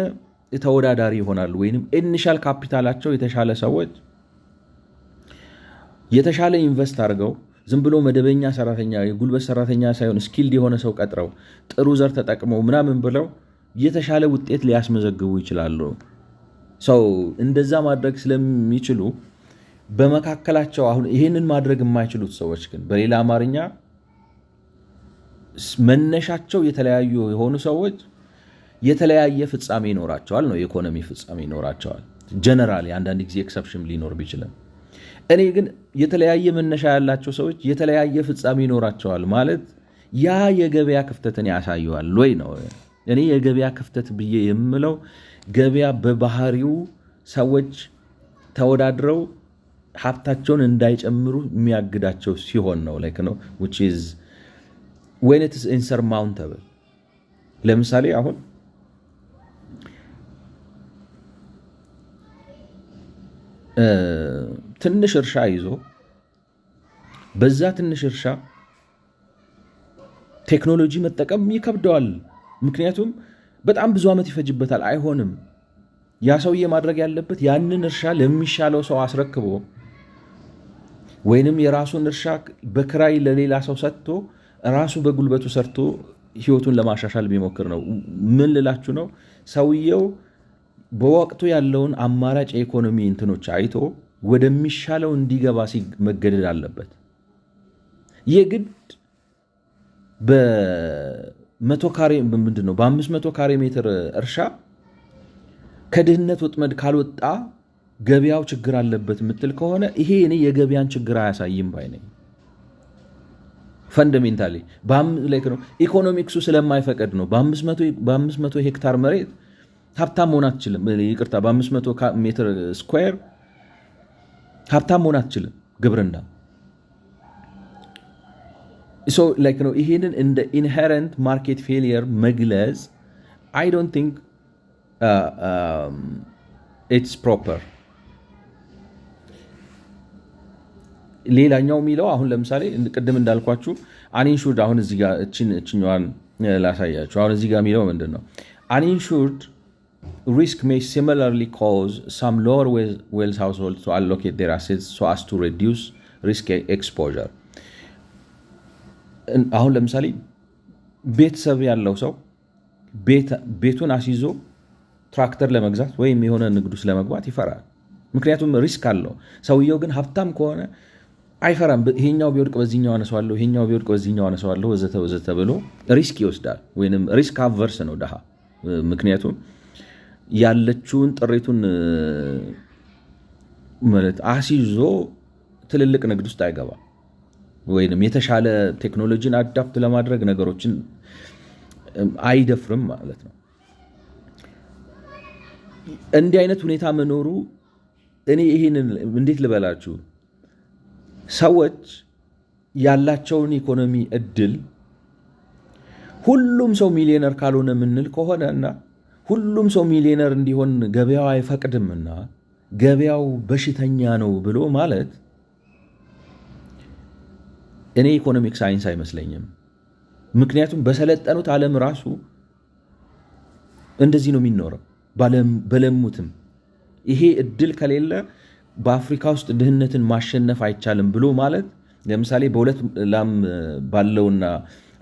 ተወዳዳሪ ይሆናሉ። ወይንም ኢኒሻል ካፒታላቸው የተሻለ ሰዎች የተሻለ ኢንቨስት አድርገው ዝም ብሎ መደበኛ ሰራተኛ የጉልበት ሰራተኛ ሳይሆን ስኪልድ የሆነ ሰው ቀጥረው ጥሩ ዘር ተጠቅመው ምናምን ብለው የተሻለ ውጤት ሊያስመዘግቡ ይችላሉ። ሰው እንደዛ ማድረግ ስለሚችሉ በመካከላቸው አሁን ይሄንን ማድረግ የማይችሉት ሰዎች ግን በሌላ አማርኛ መነሻቸው የተለያዩ የሆኑ ሰዎች የተለያየ ፍጻሜ ይኖራቸዋል ነው። የኢኮኖሚ ፍጻሜ ይኖራቸዋል። ጀነራሊ አንዳንድ ጊዜ ኤክሰፕሽን ሊኖር ቢችልም እኔ ግን የተለያየ መነሻ ያላቸው ሰዎች የተለያየ ፍጻሜ ይኖራቸዋል ማለት ያ የገበያ ክፍተትን ያሳየዋል ወይ ነው። እኔ የገበያ ክፍተት ብዬ የምለው ገበያ በባህሪው ሰዎች ተወዳድረው ሀብታቸውን እንዳይጨምሩ የሚያግዳቸው ሲሆን ነው። ላይክ ነው which is when it is insurmountable። ለምሳሌ አሁን ትንሽ እርሻ ይዞ በዛ ትንሽ እርሻ ቴክኖሎጂ መጠቀም ይከብደዋል። ምክንያቱም በጣም ብዙ ዓመት ይፈጅበታል። አይሆንም። ያ ሰውዬ ማድረግ ያለበት ያንን እርሻ ለሚሻለው ሰው አስረክቦ ወይንም የራሱን እርሻ በክራይ ለሌላ ሰው ሰጥቶ ራሱ በጉልበቱ ሰርቶ ህይወቱን ለማሻሻል ቢሞክር ነው። ምን ልላችሁ ነው? ሰውየው በወቅቱ ያለውን አማራጭ የኢኮኖሚ እንትኖች አይቶ ወደሚሻለው እንዲገባ መገደድ አለበት። የግድ በ100 ካሬ ምንድነው በ500 ካሬ ሜትር እርሻ ከድህነት ወጥመድ ካልወጣ ገበያው ችግር አለበት ምትል ከሆነ ይሄ እኔ የገበያን ችግር አያሳይም ባይ ነኝ። ፈንዳሜንታሊ ላይክ ነው ኢኮኖሚክሱ ስለማይፈቀድ ነው። በ500 ሄክታር መሬት ሀብታም መሆን አትችልም። ይቅርታ በ500 ሜትር ስኩዌር ሀብታም መሆን አትችልም ግብርና። ሶ ላይክ ነው ይሄንን እንደ ኢንሄረንት ማርኬት ፌሊየር መግለጽ አይ ዶንት ቲንክ ኢትስ ፕሮፐር። ሌላኛው የሚለው አሁን ለምሳሌ ቅድም እንዳልኳችሁ አንኢንሹርድ አሁን እዚህ ጋር እችኛዋን ላሳያችሁ። አሁን እዚህ ጋር የሚለው ምንድን ነው? አንኢንሹርድ risk may similarly cause some lower wealth households to allocate their assets so as to reduce risk exposure. አሁን ለምሳሌ ቤተሰብ ያለው ሰው ቤቱን አስይዞ ትራክተር ለመግዛት ወይም የሆነ ንግድ ውስጥ ለመግባት ይፈራል። ምክንያቱም ሪስክ አለው። ሰውየው ግን ሀብታም ከሆነ አይፈራም። ይሄኛው ቢወድቅ በዚህኛው አነሳዋለሁ፣ ይሄኛው ቢወድቅ በዚህኛው አነሳዋለሁ ወዘተ ወዘተ ብሎ ሪስክ ይወስዳል። ወይንም ሪስክ አቨርስ ነው ድሃ። ምክንያቱም ያለችውን ጥሪቱን ማለት አስይዞ ትልልቅ ንግድ ውስጥ አይገባም። ወይንም የተሻለ ቴክኖሎጂን አዳፕት ለማድረግ ነገሮችን አይደፍርም ማለት ነው። እንዲህ አይነት ሁኔታ መኖሩ እኔ ይሄንን እንዴት ልበላችሁ፣ ሰዎች ያላቸውን ኢኮኖሚ እድል ሁሉም ሰው ሚሊዮነር ካልሆነ ምንል ከሆነና ሁሉም ሰው ሚሊዮነር እንዲሆን ገበያው አይፈቅድምና ገበያው በሽተኛ ነው ብሎ ማለት እኔ ኢኮኖሚክ ሳይንስ አይመስለኝም። ምክንያቱም በሰለጠኑት ዓለም ራሱ እንደዚህ ነው የሚኖረው። በለሙትም ይሄ እድል ከሌለ በአፍሪካ ውስጥ ድህነትን ማሸነፍ አይቻልም ብሎ ማለት ለምሳሌ በሁለት ላም ባለውና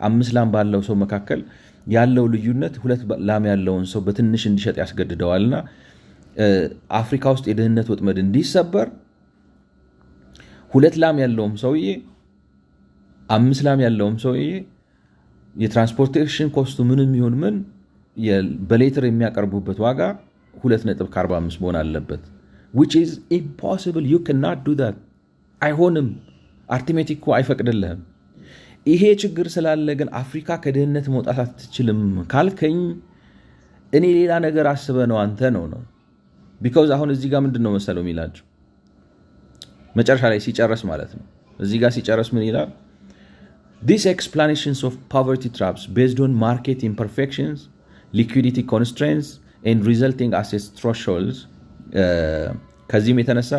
5 ላም ባለው ሰው መካከል ያለው ልዩነት 2 ላም ያለውን ሰው በትንሽ እንዲሸጥ ያስገድደዋልና አፍሪካ ውስጥ የድህነት ወጥመድ እንዲሰበር 2 ላም ያለውም ሰውዬ 5 ላም ያለውም ሰውዬ የትራንስፖርቴሽን ኮስቱ ምንም ይሁን ምን በሌትር የሚያቀርቡበት ዋጋ 2.45 መሆን አለበት። which is impossible. you cannot do that. አይሆንም። አርቲሜቲክ አይፈቅድልህም። ይሄ ችግር ስላለ ግን አፍሪካ ከድህነት መውጣት አትችልም ካልከኝ እኔ ሌላ ነገር አስበ ነው አንተ ነው ቢኮዝ አሁን እዚህ ጋር ምንድነው መሰለው የሚላችሁ መጨረሻ ላይ ሲጨርስ ማለት ነው። እዚህ ጋር ሲጨርስ ምን ይላል? These explanations of poverty traps based on market imperfections, liquidity constraints and resulting asset thresholds ከዚህም የተነሳ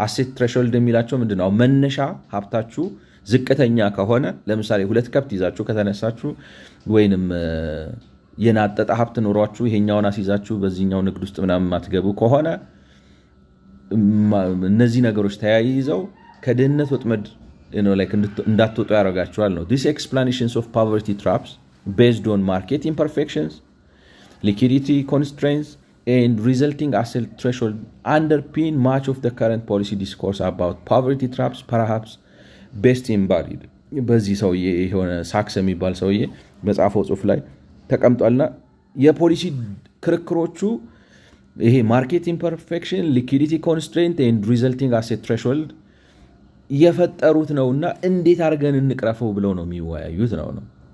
አሴት ትሬሾልድ የሚላቸው ምንድነው? መነሻ ሀብታችሁ ዝቅተኛ ከሆነ ለምሳሌ 2 ከብት ይዛችሁ ከተነሳችሁ ወይንም የናጠጠ ሀብት ኖሯችሁ ይሄኛውን አስይዛችሁ በዚህኛው ንግድ ውስጥ ምናምን ማትገቡ ከሆነ እነዚህ ነገሮች ተያይዘው ከድህነት ወጥመድ እንዳትወጡ ያደርጋችኋል ነው። These explanations of poverty traps based on market imperfections, liquidity constraints and resulting asset threshold underpin much of the current policy discourse about poverty traps, perhaps best embodied በዚህ ሰውዬ የሆነ ሳክስ የሚባል ሰውዬ በጻፈው ጽሑፍ ላይ ተቀምጧልና የፖሊሲ ክርክሮቹ ይሄ ማርኬት ኢምፐርፌክሽን፣ ሊኩዊዲቲ ኮንስትሬንት ኤንድ ሪዘልቲንግ አሴት ትሬሾልድ የፈጠሩት ነውና እንዴት አድርገን እንቅረፈው ብለው ነው የሚወያዩት ነው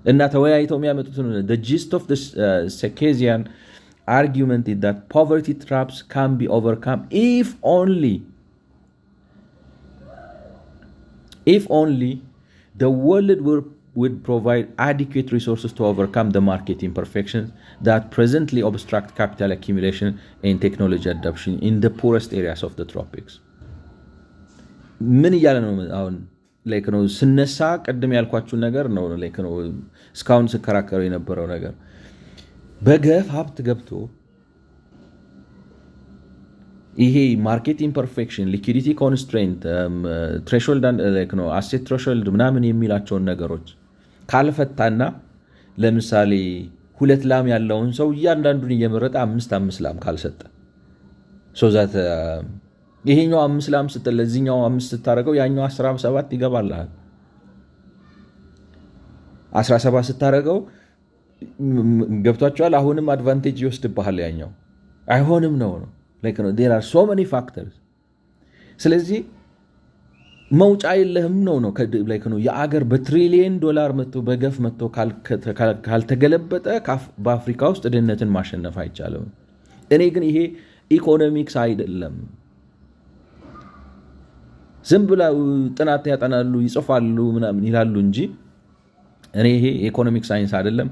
እና ተወያይተው የሚያመጡት ነው። the gist of the Sakezian argument is that poverty traps can be overcome if only the world would provide adequate resources to overcome the market imperfections that presently obstruct capital accumulation and technology adoption in the poorest areas of the tropics. ምን እያለ ነው አሁን ላይክ ነው ስነሳ ቀደም ያልኳችሁ ነገር ነው ላይክ ነው እስካሁን ስከራከረው የነበረው ነገር በገፍ ሀብት ገብቶ ይሄ ማርኬት ኢምፐርፌክሽን፣ ሊኩዊዲቲ ኮንስትሬንት፣ ትሬሾልድ ላይክ ነው አሴት ትሬሾልድ ምናምን የሚላቸውን ነገሮች ካልፈታና ለምሳሌ 2 ላም ያለውን ሰው እያንዳንዱን እየመረጠ 5 ላም ካልሰጠ ሶዛት ይሄኛው 5 ላም ስትል ለዚህኛው 5 ስታረገው ያኛው 17 ይገባልሃል። 17 ስታረገው ገብቷቸዋል። አሁንም አድቫንቴጅ ይወስድብሃል ያኛው አይሆንም ነው like there are so many factors። ስለዚህ መውጫ የለህም ነው like የአገር በትሪሊየን ዶላር መጥቶ በገፍ መጥቶ ካልተገለበጠ በአፍሪካ ውስጥ ድህነትን ማሸነፍ አይቻልም። እኔ ግን ይሄ ኢኮኖሚክስ አይደለም። ዝም ብለው ጥናት ያጠናሉ ይጽፋሉ ምናምን ይላሉ እንጂ እኔ ይሄ ኢኮኖሚክ ሳይንስ አይደለም።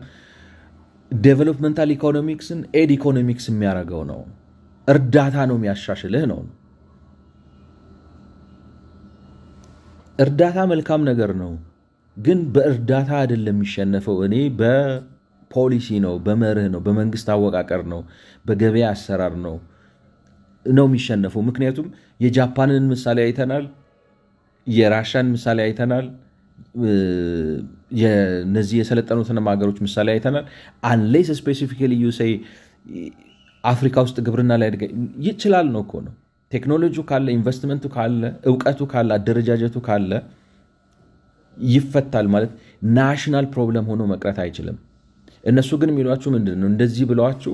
ዴቨሎፕመንታል ኢኮኖሚክስን ኤድ ኢኮኖሚክስ የሚያደርገው ነው። እርዳታ ነው የሚያሻሽልህ ነው። እርዳታ መልካም ነገር ነው፣ ግን በእርዳታ አይደለም የሚሸነፈው። እኔ በፖሊሲ ነው፣ በመርህ ነው፣ በመንግስት አወቃቀር ነው፣ በገበያ አሰራር ነው የሚሸነፈው። ምክንያቱም የጃፓንን ምሳሌ አይተናል፣ የራሻን ምሳሌ አይተናል፣ የነዚህ የሰለጠኑትን ሀገሮች ምሳሌ አይተናል። አንሌስ ስፔሲፊካሊ ዩሴይ አፍሪካ ውስጥ ግብርና ላይ ይችላል ነው እኮ ነው። ቴክኖሎጂው ካለ፣ ኢንቨስትመንቱ ካለ፣ እውቀቱ ካለ፣ አደረጃጀቱ ካለ ይፈታል ማለት ናሽናል ፕሮብለም ሆኖ መቅረት አይችልም። እነሱ ግን የሚሏችሁ ምንድን ነው? እንደዚህ ብለዋችሁ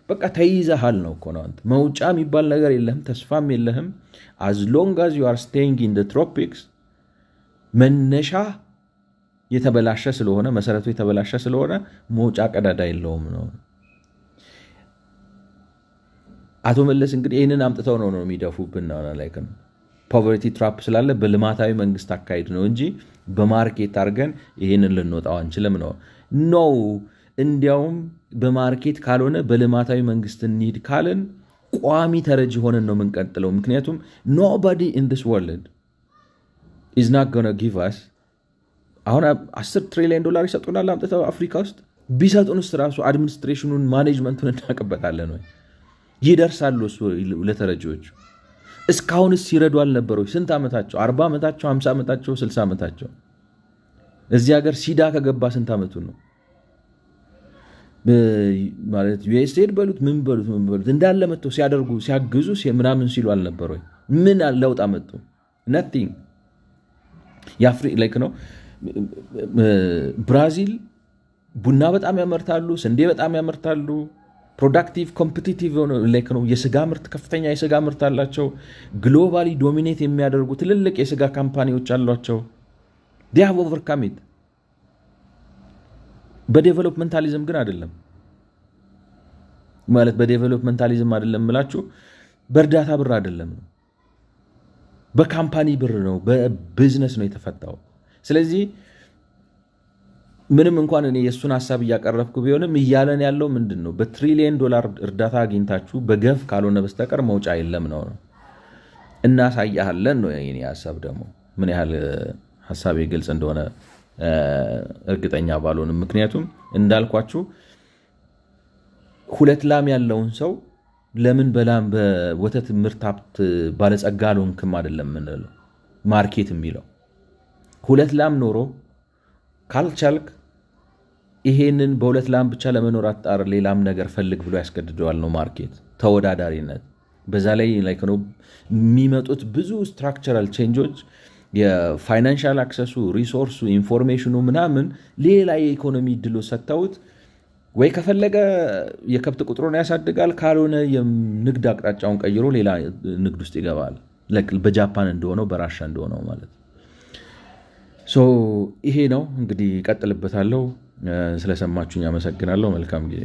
በቃ ተይዘሃል ነው እኮ ነው። አንተ መውጫ የሚባል ነገር የለህም፣ ተስፋም የለህም። as long as you are staying in the tropics መነሻ የተበላሸ ስለሆነ፣ መሰረቱ የተበላሸ ስለሆነ መውጫ ቀዳዳ የለውም ነው። አቶ መለስ እንግዲህ ይህንን አምጥተው ነው የሚደፉብን ነው ላይክ ነው። ፖቨርቲ ትራፕ ስላለ በልማታዊ መንግስት አካሄድ ነው እንጂ በማርኬት አድርገን ይህንን ልንወጣው አንችልም ነው። እንዲያውም በማርኬት ካልሆነ በልማታዊ መንግስት እንሂድ ካልን ቋሚ ተረጂ ሆነን ነው የምንቀጥለው። ምክንያቱም nobody in this world is not gonna give us አሁን $10 trillion ይሰጡናል አምጥተው አፍሪካ ውስጥ ቢሰጡንስ ራሱ አድሚኒስትሬሽኑን ማኔጅመንቱን እናቀበታለን ወይ? ይደርሳሉ እሱ ለተረጂዎች? እስካሁንስ ሲረዱ አልነበረው? ስንት ዓመታቸው? 40 ዓመታቸው፣ 50 ዓመታቸው፣ 60 ዓመታቸው? እዚህ ሀገር ሲዳ ከገባ ስንት ዓመቱ ነው ማለት? ዩኤስኤድ በሉት ምን በሉት እንዳለ መጥተው ሲያደርጉ ሲያግዙ ምናምን ሲሉ አልነበረው? ምን ለውጥ አመጡ? ነቲንግ። ላይክ ነው ብራዚል ቡና በጣም ያመርታሉ፣ ስንዴ በጣም ያመርታሉ። ፕሮዳክቲቭ ኮምፒቲቲቭ ላይክ ነው። የስጋ ምርት ከፍተኛ የስጋ ምርት አላቸው። ግሎባሊ ዶሚኔት የሚያደርጉ ትልልቅ የስጋ ካምፓኒዎች አሏቸው። they have overcome it። በዴቨሎፕመንታሊዝም ግን አይደለም ማለት በዴቨሎፕመንታሊዝም አይደለም ምላችሁ፣ በእርዳታ ብር አይደለም ነው፣ በካምፓኒ ብር ነው፣ በቢዝነስ ነው የተፈታው። ስለዚህ ምንም እንኳን እኔ የእሱን ሀሳብ እያቀረብኩ ቢሆንም እያለን ያለው ምንድን ነው? $1 ትሪሊየን እርዳታ አግኝታችሁ በገፍ ካልሆነ በስተቀር መውጫ የለም ነው። እናሳያለን ነው የኔ ሀሳብ። ደግሞ ምን ያህል ሀሳቤ ግልጽ እንደሆነ እርግጠኛ ባልሆንም፣ ምክንያቱም እንዳልኳችሁ 2 ላም ያለውን ሰው ለምን በላም በወተት ምርት ሀብት ባለጸጋ አልሆንክም አይደለም ምንለው ማርኬት የሚለው 2 ላም ኖሮ ካልቻልክ ይሄንን በ2 ላም ብቻ ለመኖር አጣር፣ ሌላም ነገር ፈልግ ብሎ ያስገድደዋል ነው ማርኬት። ተወዳዳሪነት በዛ ላይ ላይክ ነው የሚመጡት ብዙ ስትራክቸራል ቼንጆች፣ የፋይናንሻል አክሰሱ፣ ሪሶርሱ፣ ኢንፎርሜሽኑ ምናምን ሌላ የኢኮኖሚ ድሎ ሰጥተውት ወይ ከፈለገ የከብት ቁጥሩን ያሳድጋል፣ ካልሆነ የንግድ አቅጣጫውን ቀይሮ ሌላ ንግድ ውስጥ ይገባል። በጃፓን እንደሆነው በራሻ እንደሆነው ማለት ይሄ ነው እንግዲህ። እቀጥልበታለሁ። ስለሰማችሁኝ አመሰግናለሁ። መልካም ጊዜ